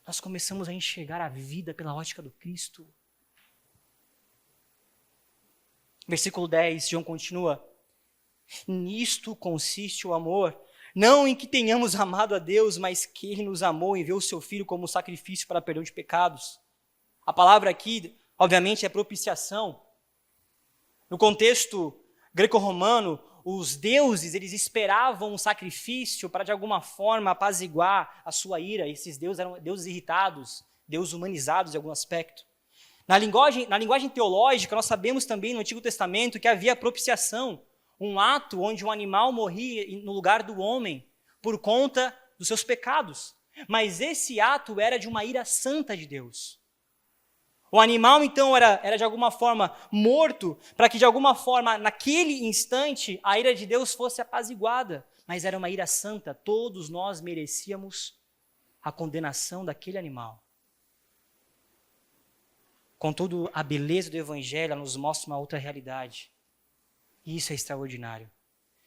Nós começamos a enxergar a vida pela ótica do Cristo. Versículo 10, João continua: nisto consiste o amor, não em que tenhamos amado a Deus, mas que Ele nos amou e enviou o seu Filho como sacrifício para perdão de pecados. A palavra aqui, obviamente, é propiciação. No contexto greco-romano, os deuses, eles esperavam um sacrifício para, de alguma forma, apaziguar a sua ira. Esses deuses eram deuses irritados, deuses humanizados em algum aspecto. Na linguagem teológica, nós sabemos também no Antigo Testamento que havia propiciação, um ato onde um animal morria no lugar do homem por conta dos seus pecados. Mas esse ato era de uma ira santa de Deus. O animal, então, era de alguma forma morto para que, de alguma forma, naquele instante, a ira de Deus fosse apaziguada. Mas era uma ira santa. Todos nós merecíamos a condenação daquele animal. Contudo, a beleza do Evangelho nos mostra uma outra realidade. E isso é extraordinário.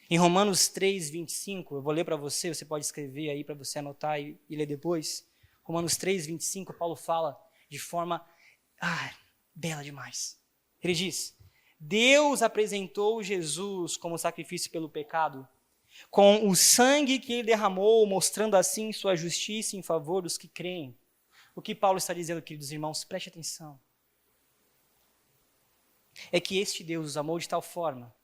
Em Romanos 3, 25, eu vou ler para você, você pode escrever aí para você anotar e ler depois. Romanos 3, 25, Paulo fala de forma bela demais. Ele diz: Deus apresentou Jesus como sacrifício pelo pecado, com o sangue que ele derramou, mostrando assim sua justiça em favor dos que creem. O que Paulo está dizendo, queridos irmãos, preste atenção, é que este Deus os amou de tal forma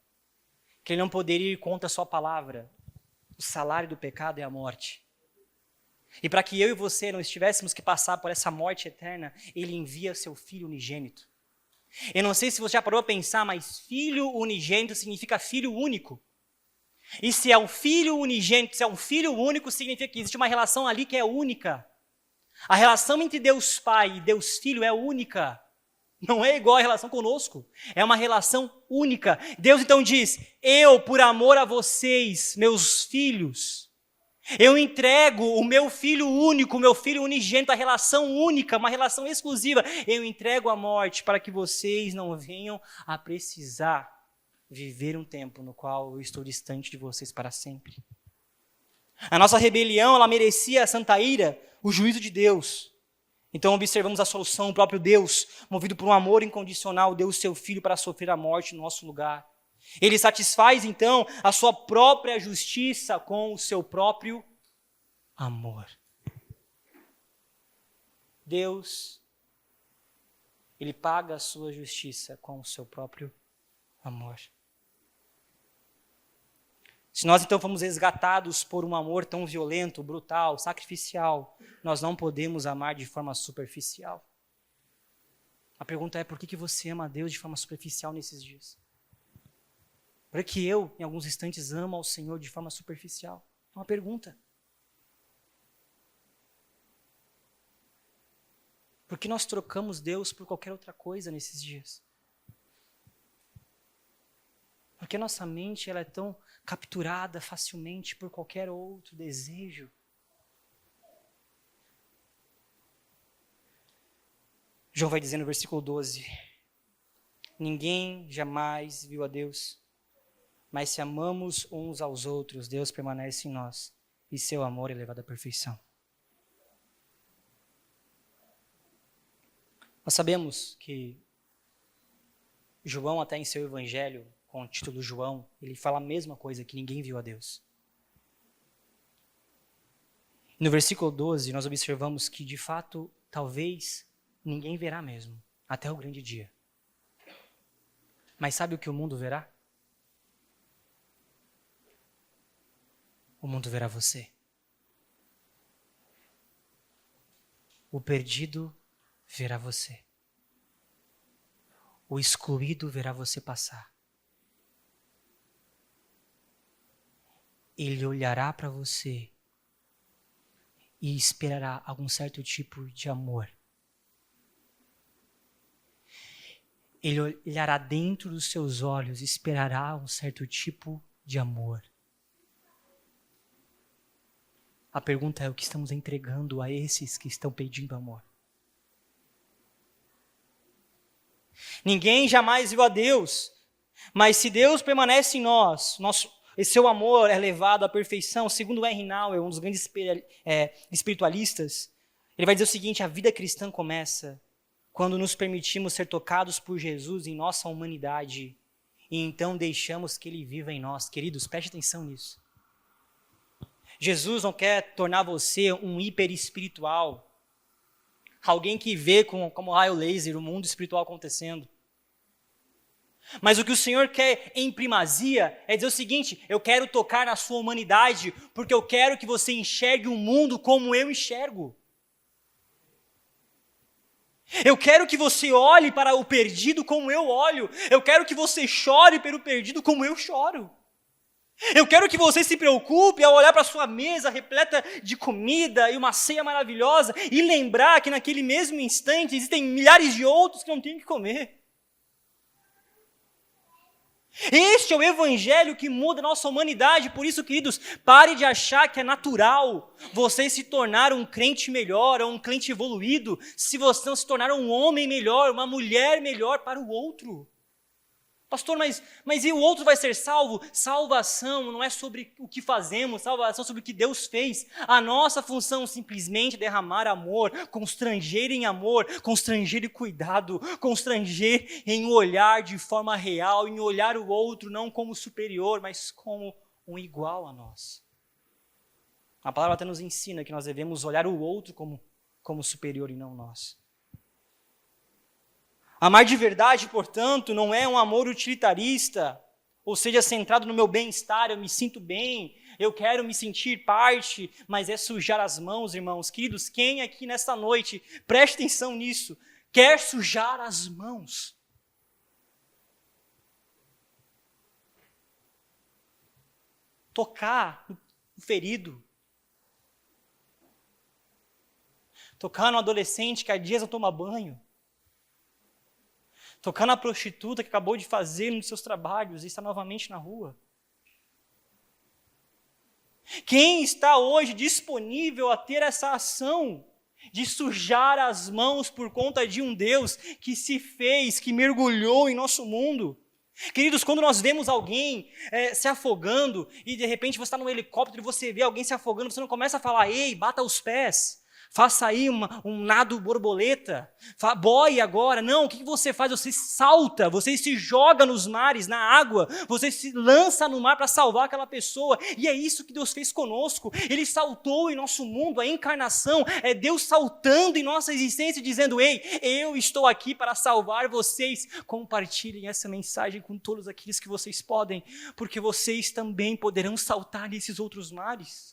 que ele não poderia ir contra a sua palavra. O salário do pecado é a morte. E para que eu e você não estivéssemos que passar por essa morte eterna, ele envia seu Filho unigênito. Eu não sei se você já parou a pensar, mas filho unigênito significa filho único. E se é um filho unigênito, se é um filho único, significa que existe uma relação ali que é única. A relação entre Deus Pai e Deus Filho é única. Não é igual a relação conosco. É uma relação única. Deus então diz: eu, por amor a vocês, meus filhos, eu entrego o meu filho único, o meu filho unigênito, a relação única, uma relação exclusiva. Eu entrego a morte para que vocês não venham a precisar viver um tempo no qual eu estou distante de vocês para sempre. A nossa rebelião, ela merecia a santa ira, o juízo de Deus. Então observamos a solução, o próprio Deus, movido por um amor incondicional, deu o seu Filho para sofrer a morte no nosso lugar. Ele satisfaz então a sua própria justiça com o seu próprio amor. Deus, ele paga a sua justiça com o seu próprio amor. Se nós então fomos resgatados por um amor tão violento, brutal, sacrificial, nós não podemos amar de forma superficial. A pergunta é: por que você ama a Deus de forma superficial nesses dias? Por que eu, em alguns instantes, amo ao Senhor de forma superficial? É uma pergunta. Por que nós trocamos Deus por qualquer outra coisa nesses dias? Porque nossa mente ela é tão capturada facilmente por qualquer outro desejo. João vai dizer no versículo 12: ninguém jamais viu a Deus, mas se amamos uns aos outros, Deus permanece em nós e seu amor é levado à perfeição. Nós sabemos que João, até em seu evangelho, com o título João, ele fala a mesma coisa, que ninguém viu a Deus. No versículo 12, nós observamos que, de fato, talvez ninguém verá mesmo, até o grande dia. Mas sabe o que o mundo verá? O mundo verá você. O perdido verá você. O excluído verá você passar. Ele olhará para você e esperará algum certo tipo de amor. Ele olhará dentro dos seus olhos e esperará um certo tipo de amor. A pergunta é: o que estamos entregando a esses que estão pedindo amor? Ninguém jamais viu a Deus, mas se Deus permanece em nós, esse seu amor é levado à perfeição. Segundo Henry Nouwen, um dos grandes espiritualistas, ele vai dizer o seguinte: a vida cristã começa quando nos permitimos ser tocados por Jesus em nossa humanidade e então deixamos que Ele viva em nós. Queridos, preste atenção nisso. Jesus não quer tornar você um hiperespiritual, alguém que vê como raio laser o mundo espiritual acontecendo. Mas o que o Senhor quer em primazia é dizer o seguinte: eu quero tocar na sua humanidade, porque eu quero que você enxergue o mundo como eu enxergo. Eu quero que você olhe para o perdido como eu olho. Eu quero que você chore pelo perdido como eu choro. Eu quero que você se preocupe ao olhar para a sua mesa repleta de comida e uma ceia maravilhosa e lembrar que naquele mesmo instante existem milhares de outros que não têm o que comer. Este é o evangelho que muda a nossa humanidade. Por isso, queridos, pare de achar que é natural você se tornar um crente melhor ou um crente evoluído se você não se tornar um homem melhor, uma mulher melhor para o outro. Pastor, mas e o outro vai ser salvo? Salvação não é sobre o que fazemos, salvação é sobre o que Deus fez. A nossa função é simplesmente derramar amor, constranger em amor, constranger em cuidado, constranger em olhar de forma real, em olhar o outro não como superior, mas como um igual a nós. A palavra até nos ensina que nós devemos olhar o outro como superior e não nós. Amar de verdade, portanto, não é um amor utilitarista, ou seja, centrado no meu bem-estar, eu me sinto bem, eu quero me sentir parte, mas é sujar as mãos, irmãos. Queridos, quem aqui nesta noite, preste atenção nisso, quer sujar as mãos? Tocar no ferido, tocar no adolescente que há dias não toma banho, tocar na prostituta que acabou de fazer um dos seus trabalhos e está novamente na rua. Quem está hoje disponível a ter essa ação de sujar as mãos por conta de um Deus que se fez, que mergulhou em nosso mundo? Queridos, quando nós vemos alguém se afogando e de repente você está num helicóptero e você vê alguém se afogando, você não começa a falar, ei, bata os pés. Faça aí um nado borboleta, boie agora. Não, o que você faz? Você salta, você se joga nos mares, na água, você se lança no mar para salvar aquela pessoa. E é isso que Deus fez conosco. Ele saltou em nosso mundo, a encarnação é Deus saltando em nossa existência, dizendo, ei, eu estou aqui para salvar vocês. Compartilhem essa mensagem com todos aqueles que vocês podem, porque vocês também poderão saltar nesses outros mares.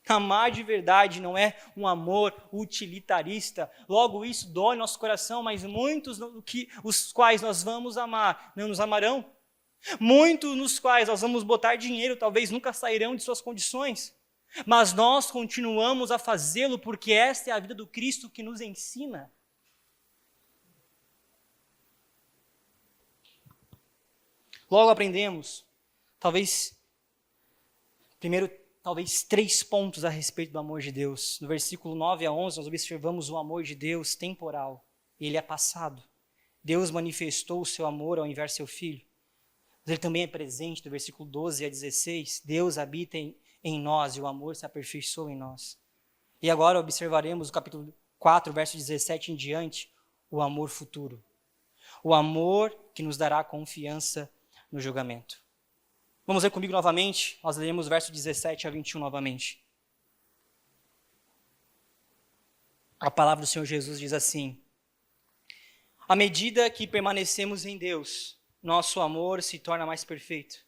Amar de verdade não é um amor utilitarista. Logo, isso dói no nosso coração, mas muitos os quais nós vamos amar não nos amarão. Muitos nos quais nós vamos botar dinheiro, talvez nunca sairão de suas condições. Mas nós continuamos a fazê-lo porque esta é a vida do Cristo que nos ensina. Logo aprendemos, talvez 3 pontos a respeito do amor de Deus. No versículo 9 a 11, nós observamos o amor de Deus temporal. Ele é passado. Deus manifestou o seu amor ao enviar seu Filho. Mas ele também é presente, do versículo 12 a 16. Deus habita em nós e o amor se aperfeiçoa em nós. E agora observaremos o capítulo 4, verso 17 em diante, o amor futuro. O amor que nos dará confiança no julgamento. Vamos ler comigo novamente, nós leremos verso 17 a 21 novamente. A palavra do Senhor Jesus diz assim: à medida que permanecemos em Deus, nosso amor se torna mais perfeito.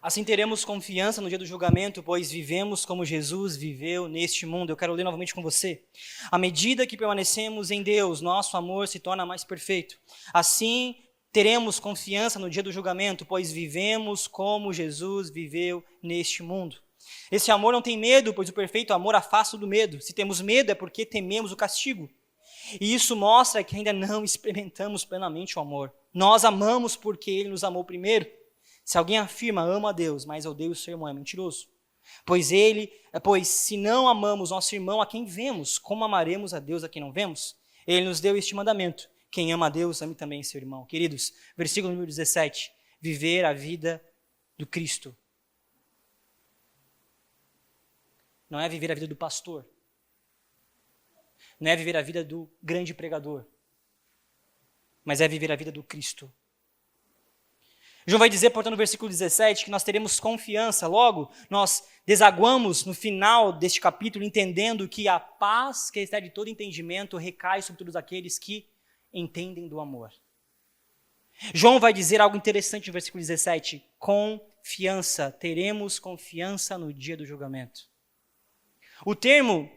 Assim teremos confiança no dia do julgamento, pois vivemos como Jesus viveu neste mundo. Eu quero ler novamente com você. À medida que permanecemos em Deus, nosso amor se torna mais perfeito. Assim teremos confiança no dia do julgamento, pois vivemos como Jesus viveu neste mundo. Esse amor não tem medo, pois o perfeito amor afasta do medo. Se temos medo é porque tememos o castigo. E isso mostra que ainda não experimentamos plenamente o amor. Nós amamos porque Ele nos amou primeiro. Se alguém afirma, ama a Deus, mas odeia o seu irmão, é mentiroso. Pois se não amamos nosso irmão a quem vemos, como amaremos a Deus a quem não vemos? Ele nos deu este mandamento: quem ama a Deus, ame também seu irmão. Queridos, versículo número 17. Viver a vida do Cristo. Não é viver a vida do pastor. Não é viver a vida do grande pregador. Mas é viver a vida do Cristo. João vai dizer, portanto, no versículo 17, que nós teremos confiança. Logo, nós desaguamos no final deste capítulo, entendendo que a paz que excede todo entendimento recai sobre todos aqueles que entendem do amor. João vai dizer algo interessante no versículo 17. Confiança, teremos confiança no dia do julgamento. O termo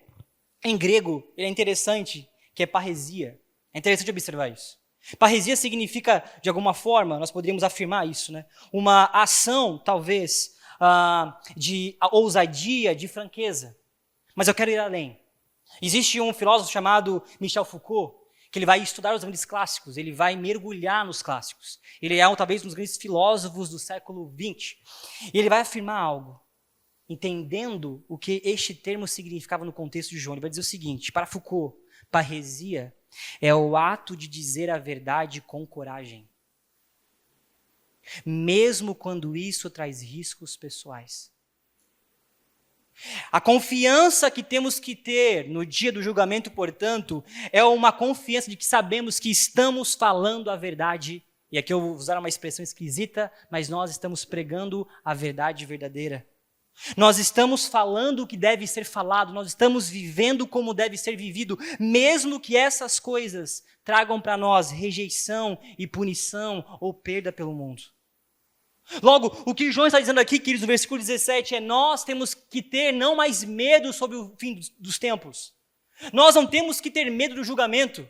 em grego ele é interessante, que é parresia. É interessante observar isso. Parresia significa, de alguma forma, nós poderíamos afirmar isso, né? Uma ação, talvez, de ousadia, de franqueza. Mas eu quero ir além. Existe um filósofo chamado Michel Foucault, que ele vai estudar os grandes clássicos, ele vai mergulhar nos clássicos. Ele é talvez um dos grandes filósofos do século XX. E ele vai afirmar algo, entendendo o que este termo significava no contexto de João. Ele vai dizer o seguinte: para Foucault, parresia é o ato de dizer a verdade com coragem, mesmo quando isso traz riscos pessoais. A confiança que temos que ter no dia do julgamento, portanto, é uma confiança de que sabemos que estamos falando a verdade. E aqui eu vou usar uma expressão esquisita, mas nós estamos pregando a verdade verdadeira. Nós estamos falando o que deve ser falado, nós estamos vivendo como deve ser vivido, mesmo que essas coisas tragam para nós rejeição e punição ou perda pelo mundo. Logo, o que João está dizendo aqui, queridos, no versículo 17, é nós temos que ter não mais medo sobre o fim dos tempos. Nós não temos que ter medo do julgamento.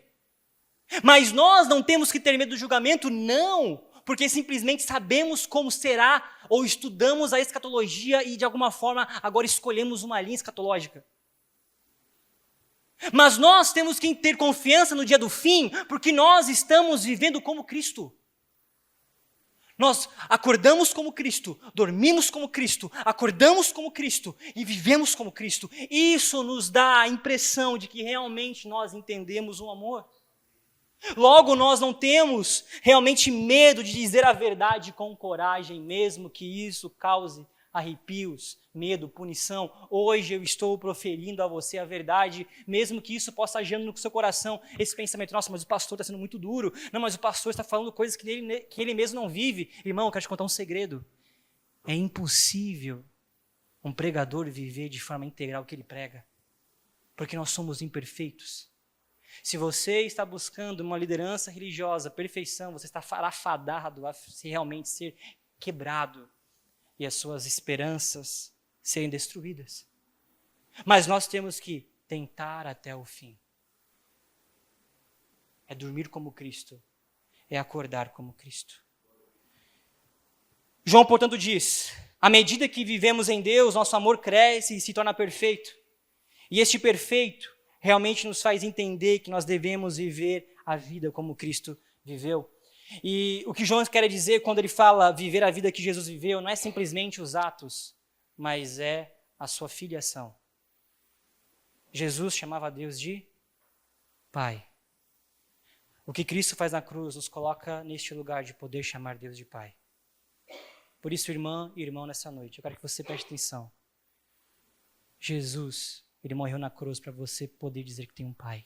Mas nós não temos que ter medo do julgamento, não, porque simplesmente sabemos como será, ou estudamos a escatologia e de alguma forma agora escolhemos uma linha escatológica. Mas nós temos que ter confiança no dia do fim, porque nós estamos vivendo como Cristo. Nós acordamos como Cristo, dormimos como Cristo, acordamos como Cristo e vivemos como Cristo. Isso nos dá a impressão de que realmente nós entendemos o amor. Logo, nós não temos realmente medo de dizer a verdade com coragem, mesmo que isso cause arrepios, medo, punição. Hoje eu estou proferindo a você a verdade, mesmo que isso possa agir no seu coração. Esse pensamento, nossa, mas o pastor está sendo muito duro. Não, mas o pastor está falando coisas que ele mesmo não vive. Irmão, eu quero te contar um segredo. É impossível um pregador viver de forma integral o que ele prega, porque nós somos imperfeitos. Se você está buscando uma liderança religiosa, perfeição, você está afadado a realmente ser quebrado e as suas esperanças serem destruídas. Mas nós temos que tentar até o fim. É dormir como Cristo, é acordar como Cristo. João, portanto, diz: à medida que vivemos em Deus, nosso amor cresce e se torna perfeito. E este perfeito realmente nos faz entender que nós devemos viver a vida como Cristo viveu. E o que João quer dizer quando ele fala viver a vida que Jesus viveu, não é simplesmente os atos, mas é a sua filiação. Jesus chamava Deus de Pai. O que Cristo faz na cruz nos coloca neste lugar de poder chamar Deus de Pai. Por isso, irmã e irmão, nessa noite, eu quero que você preste atenção. Jesus, ele morreu na cruz para você poder dizer que tem um Pai.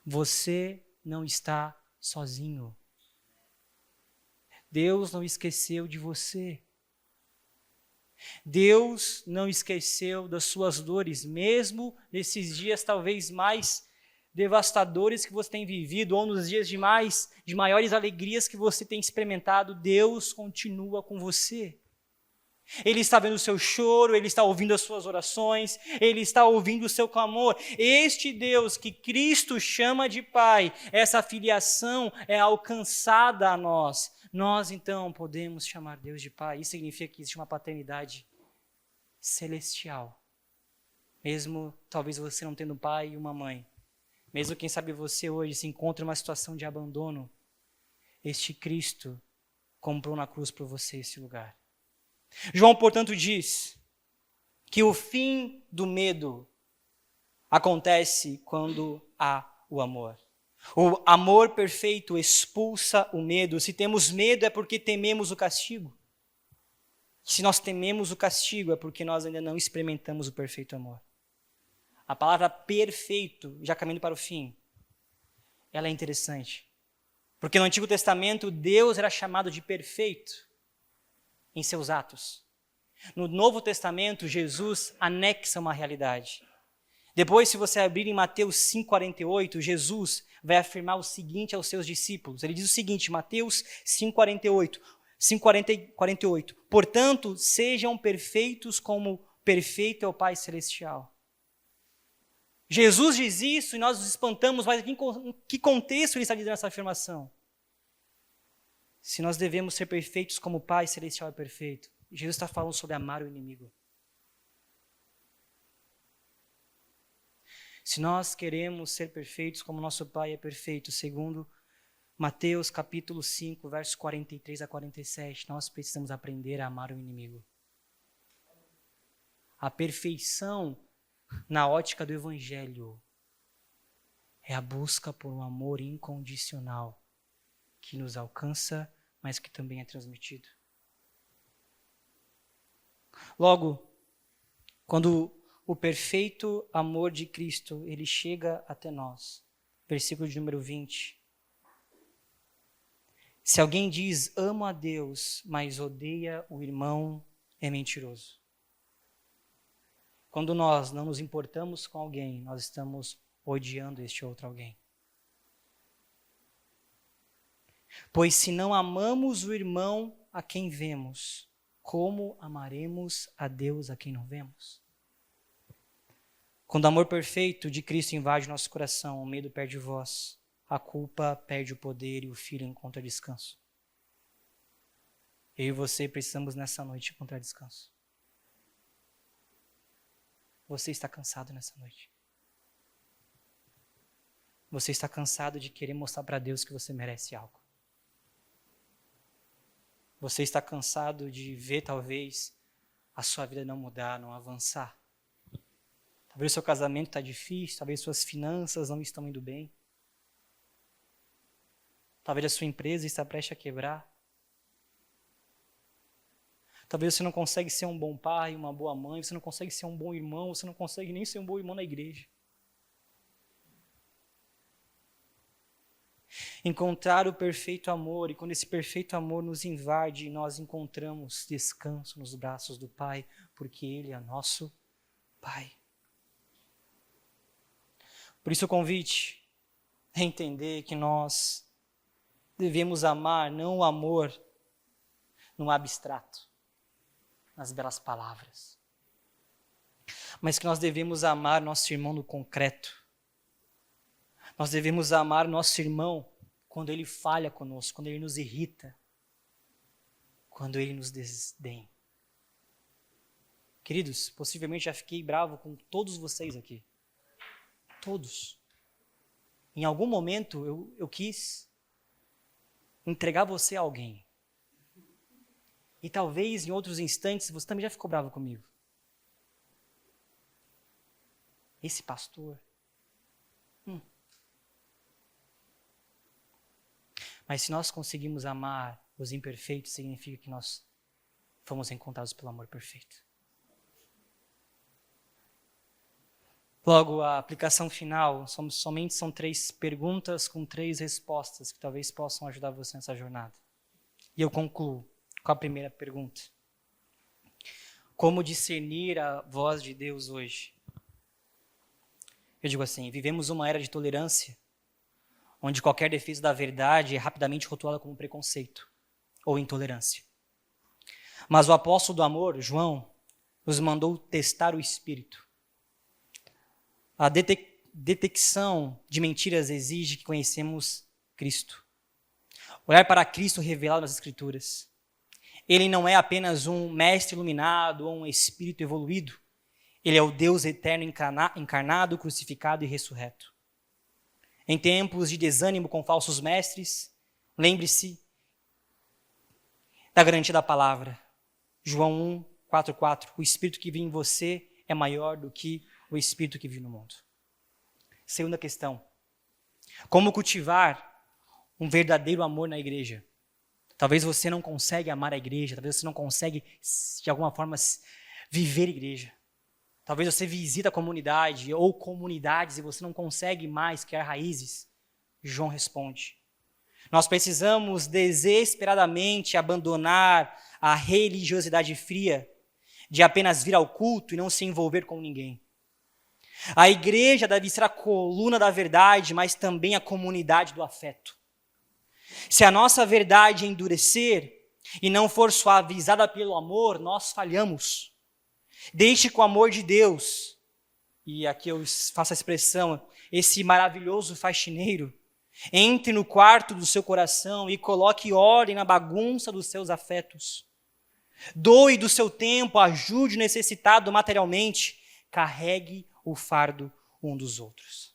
Você não está sozinho. Deus não esqueceu de você. Deus não esqueceu das suas dores, mesmo nesses dias talvez mais devastadores que você tem vivido, ou nos dias de maiores alegrias que você tem experimentado. Deus continua com você. Ele está vendo o seu choro, Ele está ouvindo as suas orações, Ele está ouvindo o seu clamor. Este Deus que Cristo chama de Pai, essa filiação é alcançada a nós. Nós, então, podemos chamar Deus de Pai. Isso significa que existe uma paternidade celestial. Mesmo, talvez, você não tendo um pai e uma mãe. Mesmo, quem sabe, você hoje se encontra em uma situação de abandono. Este Cristo comprou na cruz por você esse lugar. João, portanto, diz que o fim do medo acontece quando há o amor. O amor perfeito expulsa o medo. Se temos medo é porque tememos o castigo. Se nós tememos o castigo é porque nós ainda não experimentamos o perfeito amor. A palavra perfeito, já caminhando para o fim, ela é interessante. Porque no Antigo Testamento Deus era chamado de perfeito em seus atos. No Novo Testamento, Jesus anexa uma realidade. Depois, se você abrir em Mateus 5,48, Jesus vai afirmar o seguinte aos seus discípulos. Ele diz o seguinte, Mateus 5,48. Portanto, sejam perfeitos como perfeito é o Pai Celestial. Jesus diz isso e nós nos espantamos, mas em que contexto ele está dizendo essa afirmação? Se nós devemos ser perfeitos como o Pai Celestial é perfeito, Jesus está falando sobre amar o inimigo. Se nós queremos ser perfeitos como nosso Pai é perfeito, segundo Mateus capítulo 5, versos 43 a 47, nós precisamos aprender a amar o inimigo. A perfeição na ótica do Evangelho é a busca por um amor incondicional que nos alcança, mas que também é transmitido. Logo, quando o perfeito amor de Cristo, ele chega até nós, versículo de número 20. Se alguém diz, amo a Deus, mas odeia o irmão, é mentiroso. Quando nós não nos importamos com alguém, nós estamos odiando este outro alguém. Pois se não amamos o irmão a quem vemos, como amaremos a Deus a quem não vemos? Quando o amor perfeito de Cristo invade nosso coração, o medo perde voz, a culpa perde o poder e o filho encontra descanso. Eu e você precisamos nessa noite encontrar descanso. Você está cansado nessa noite? Você está cansado de querer mostrar para Deus que você merece algo? Você está cansado de ver, talvez, a sua vida não mudar, não avançar? Talvez o seu casamento está difícil, talvez suas finanças não estão indo bem. Talvez a sua empresa está prestes a quebrar. Talvez você não consegue ser um bom pai, uma boa mãe, você não consegue ser um bom irmão, você não consegue nem ser um bom irmão na igreja. Encontrar o perfeito amor, e quando esse perfeito amor nos invade, nós encontramos descanso nos braços do Pai, porque Ele é nosso Pai. Por isso o convite é entender que nós devemos amar, não o amor no abstrato, nas belas palavras, mas que nós devemos amar nosso irmão no concreto. Nós devemos amar nosso irmão quando ele falha conosco, quando ele nos irrita, quando ele nos desdém. Queridos, possivelmente já fiquei bravo com todos vocês aqui. Todos. Em algum momento eu quis entregar você a alguém. E talvez em outros instantes você também já ficou bravo comigo. Esse pastor. Mas se nós conseguimos amar os imperfeitos, significa que nós fomos encontrados pelo amor perfeito. Logo, a aplicação final somente são 3 perguntas com 3 respostas que talvez possam ajudar você nessa jornada. E eu concluo com a primeira pergunta. Como discernir a voz de Deus hoje? Eu digo assim, vivemos uma era de tolerância, onde qualquer defesa da verdade é rapidamente rotulada como preconceito ou intolerância. Mas o apóstolo do amor, João, nos mandou testar o espírito. A detecção de mentiras exige que conhecemos Cristo. Olhar para Cristo revelado nas Escrituras. Ele não é apenas um mestre iluminado ou um espírito evoluído. Ele é o Deus eterno encarnado, crucificado e ressurreto. Em tempos de desânimo com falsos mestres, lembre-se da garantia da palavra. João 1:4:4. O Espírito que vive em você é maior do que o Espírito que vive no mundo. Segunda questão. Como cultivar um verdadeiro amor na igreja? Talvez você não consiga amar a igreja, talvez você não consiga, de alguma forma, viver a igreja. Talvez você visita a comunidade ou comunidades e você não consegue mais criar raízes. João responde. Nós precisamos desesperadamente abandonar a religiosidade fria de apenas vir ao culto e não se envolver com ninguém. A igreja deve ser a coluna da verdade, mas também a comunidade do afeto. Se a nossa verdade endurecer e não for suavizada pelo amor, nós falhamos. Deixe que o amor de Deus, e aqui eu faço a expressão, esse maravilhoso faxineiro, entre no quarto do seu coração e coloque ordem na bagunça dos seus afetos. Doe do seu tempo, ajude o necessitado materialmente, carregue o fardo um dos outros.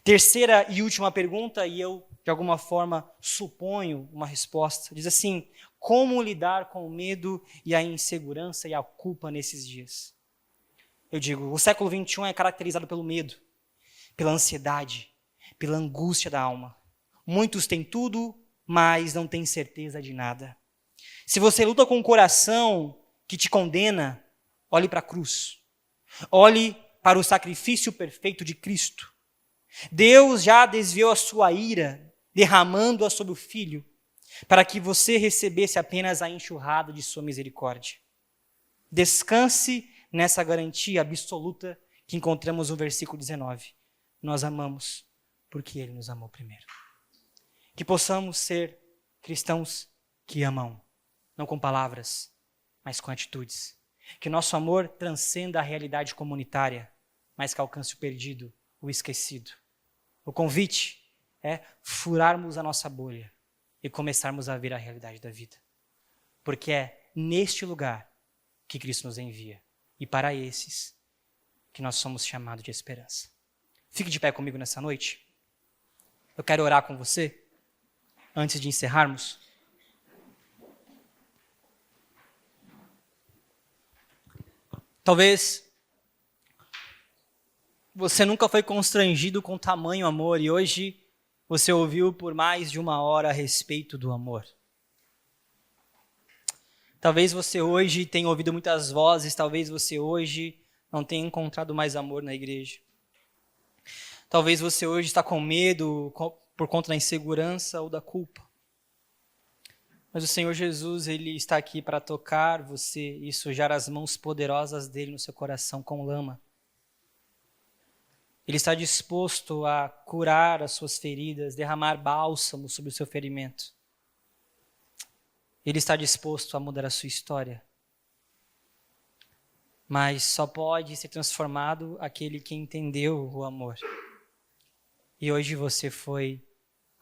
Terceira e última pergunta, e eu, de alguma forma, suponho uma resposta. Diz assim, como lidar com o medo e a insegurança e a culpa nesses dias? Eu digo, o século XXI é caracterizado pelo medo, pela ansiedade, pela angústia da alma. Muitos têm tudo, mas não têm certeza de nada. Se você luta com um coração que te condena, olhe para a cruz. Olhe para o sacrifício perfeito de Cristo. Deus já desviou a sua ira, derramando-a sobre o Filho, para que você recebesse apenas a enxurrada de sua misericórdia. Descanse nessa garantia absoluta que encontramos no versículo 19. Nós amamos porque Ele nos amou primeiro. Que possamos ser cristãos que amam, não com palavras, mas com atitudes. Que nosso amor transcenda a realidade comunitária, mas que alcance o perdido, o esquecido. O convite é furarmos a nossa bolha e começarmos a ver a realidade da vida. Porque é neste lugar que Cristo nos envia. E para esses que nós somos chamados de esperança. Fique de pé comigo nessa noite. Eu quero orar com você, antes de encerrarmos. Talvez você nunca foi constrangido com tamanho amor e hoje você ouviu por mais de 1 hora a respeito do amor. Talvez você hoje tenha ouvido muitas vozes, talvez você hoje não tenha encontrado mais amor na igreja. Talvez você hoje está com medo por conta da insegurança ou da culpa. Mas o Senhor Jesus, Ele está aqui para tocar você e sujar as mãos poderosas dEle no seu coração com lama. Ele está disposto a curar as suas feridas, derramar bálsamo sobre o seu ferimento. Ele está disposto a mudar a sua história. Mas só pode ser transformado aquele que entendeu o amor. E hoje você foi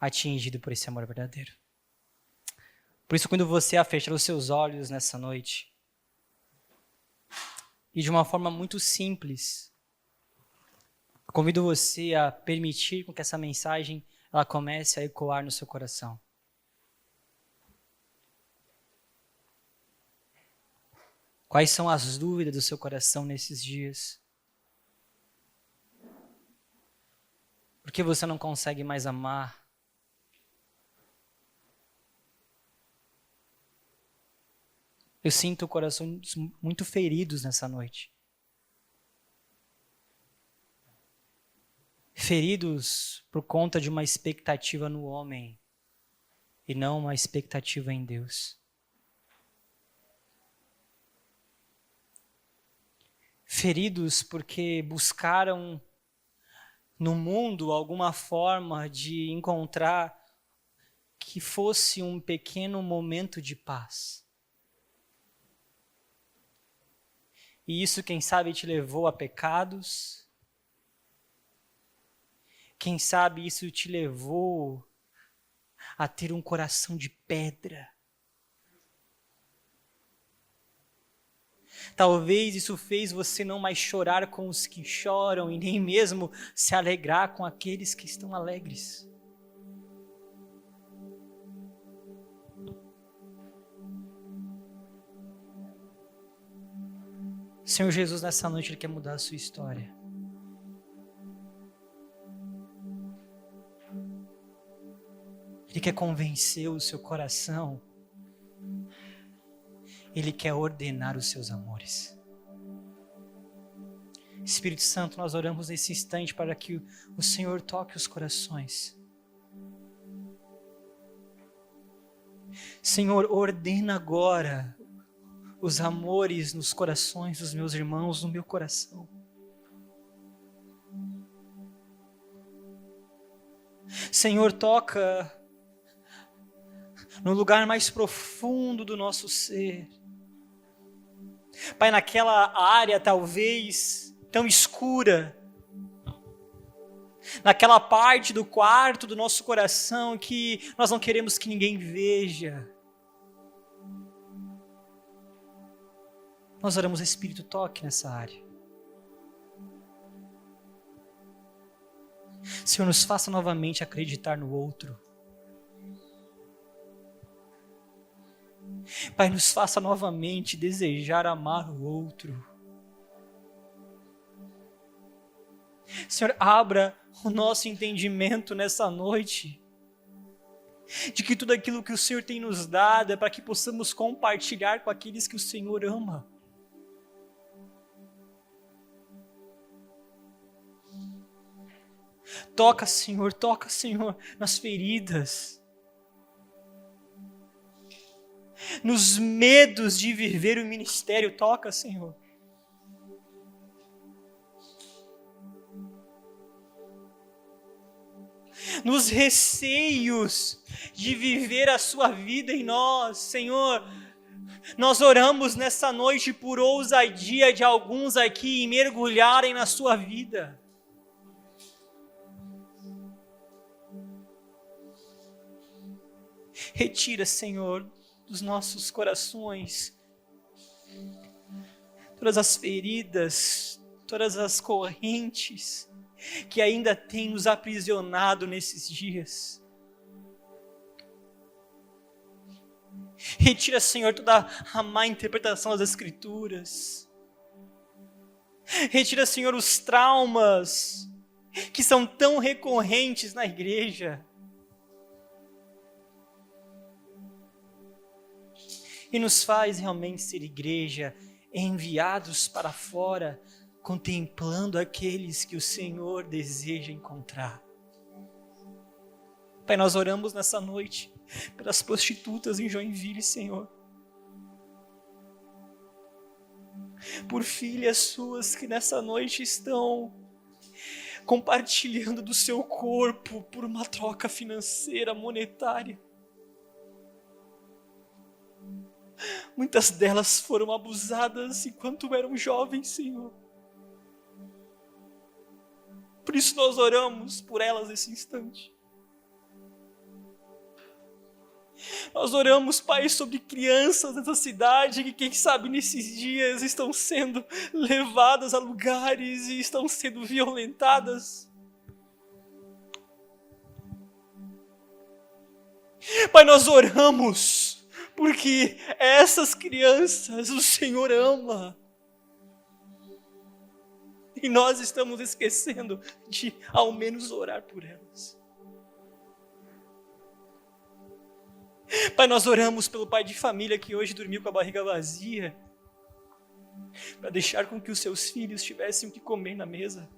atingido por esse amor verdadeiro. Por isso, quando você fechar os seus olhos nessa noite, e de uma forma muito simples, convido você a permitir que essa mensagem ela comece a ecoar no seu coração. Quais são as dúvidas do seu coração nesses dias? Por que você não consegue mais amar? Eu sinto corações muito feridos nessa noite. Feridos por conta de uma expectativa no homem e não uma expectativa em Deus. Feridos porque buscaram no mundo alguma forma de encontrar que fosse um pequeno momento de paz. E isso, quem sabe, te levou a pecados. Quem sabe isso te levou a ter um coração de pedra. Talvez isso fez você não mais chorar com os que choram e nem mesmo se alegrar com aqueles que estão alegres. Senhor Jesus, nessa noite Ele quer mudar a sua história. Ele quer convencer o seu coração. Ele quer ordenar os seus amores. Espírito Santo, nós oramos nesse instante para que o Senhor toque os corações. Senhor, ordena agora os amores nos corações dos meus irmãos, no meu coração. Senhor, toca no lugar mais profundo do nosso ser. Pai, naquela área talvez tão escura, naquela parte do quarto do nosso coração que nós não queremos que ninguém veja. Nós oramos, Espírito, toque nessa área. Senhor, nos faça novamente acreditar no outro. Pai, nos faça novamente desejar amar o outro. Senhor, abra o nosso entendimento nessa noite, de que tudo aquilo que o Senhor tem nos dado é para que possamos compartilhar com aqueles que o Senhor ama. Toca, Senhor, nas feridas, nos medos de viver o ministério. Toca, Senhor. Nos receios de viver a sua vida em nós, Senhor. Nós oramos nessa noite por ousadia de alguns aqui em mergulharem na sua vida. Retira, Senhor, dos nossos corações todas as feridas, todas as correntes que ainda têm nos aprisionado nesses dias. Retira, Senhor, toda a má interpretação das Escrituras. Retira, Senhor, os traumas que são tão recorrentes na igreja. E nos faz realmente ser igreja, enviados para fora, contemplando aqueles que o Senhor deseja encontrar. Pai, nós oramos nessa noite pelas prostitutas em Joinville, Senhor. Por filhas suas que nessa noite estão compartilhando do seu corpo por uma troca financeira, monetária. Muitas delas foram abusadas enquanto eram jovens, Senhor. Por isso nós oramos por elas nesse instante. Nós oramos, Pai, sobre crianças dessa cidade que, quem sabe, nesses dias estão sendo levadas a lugares e estão sendo violentadas. Pai, nós oramos porque essas crianças o Senhor ama. E nós estamos esquecendo de ao menos orar por elas. Pai, nós oramos pelo pai de família que hoje dormiu com a barriga vazia, para deixar com que os seus filhos tivessem o que comer na mesa.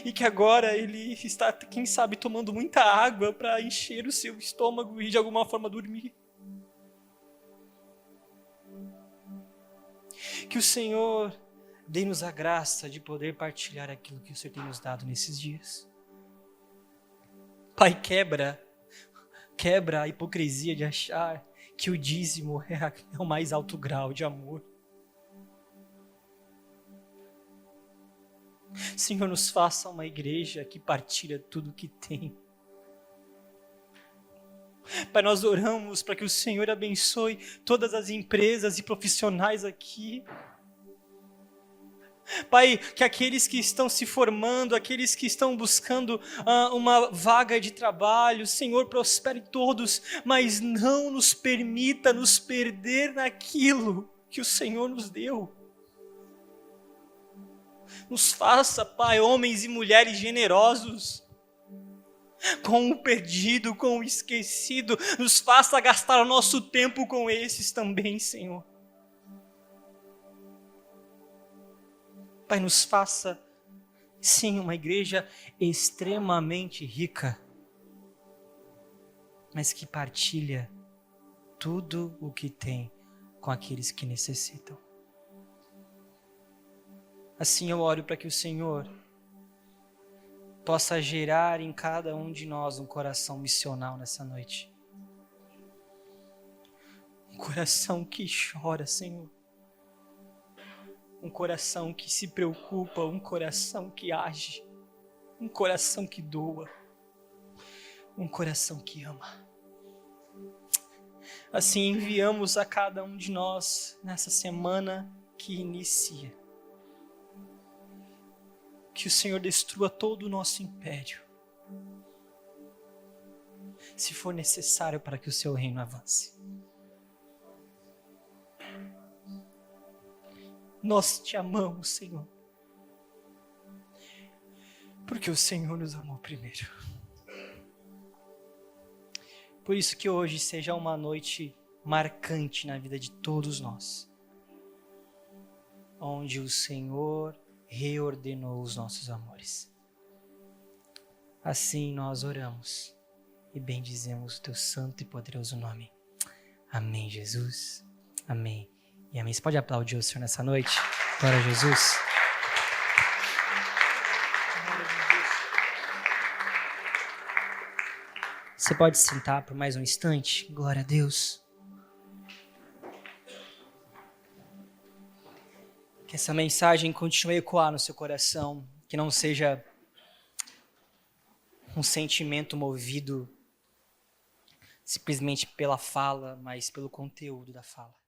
E que agora ele está, quem sabe, tomando muita água para encher o seu estômago e de alguma forma dormir. Que o Senhor dê-nos a graça de poder partilhar aquilo que o Senhor tem nos dado nesses dias. Pai, quebra a hipocrisia de achar que o dízimo é o mais alto grau de amor. Senhor, nos faça uma igreja que partilha tudo o que tem. Pai, nós oramos para que o Senhor abençoe todas as empresas e profissionais aqui. Pai, que aqueles que estão se formando, aqueles que estão buscando uma vaga de trabalho, Senhor, prospere todos, mas não nos permita nos perder naquilo que o Senhor nos deu. Nos faça, Pai, homens e mulheres generosos, com o perdido, com o esquecido. Nos faça gastar o nosso tempo com esses também, Senhor. Pai, nos faça, sim, uma igreja extremamente rica, mas que partilha tudo o que tem com aqueles que necessitam. Assim eu oro para que o Senhor possa gerar em cada um de nós um coração missional nessa noite. Um coração que chora, Senhor. Um coração que se preocupa, um coração que age, um coração que doa, um coração que ama. Assim enviamos a cada um de nós nessa semana que inicia. Que o Senhor destrua todo o nosso império, se for necessário para que o seu reino avance. Nós te amamos, Senhor. Porque o Senhor nos amou primeiro. Por isso que hoje seja uma noite marcante na vida de todos nós, onde o Senhor reordenou os nossos amores. Assim nós oramos e bendizemos o teu santo e poderoso nome. Amém, Jesus. Amém. E amém. Você pode aplaudir o Senhor nessa noite? Glória a Jesus. Você pode se sentar por mais um instante? Glória a Deus. Que essa mensagem continue a ecoar no seu coração, que não seja um sentimento movido simplesmente pela fala, mas pelo conteúdo da fala.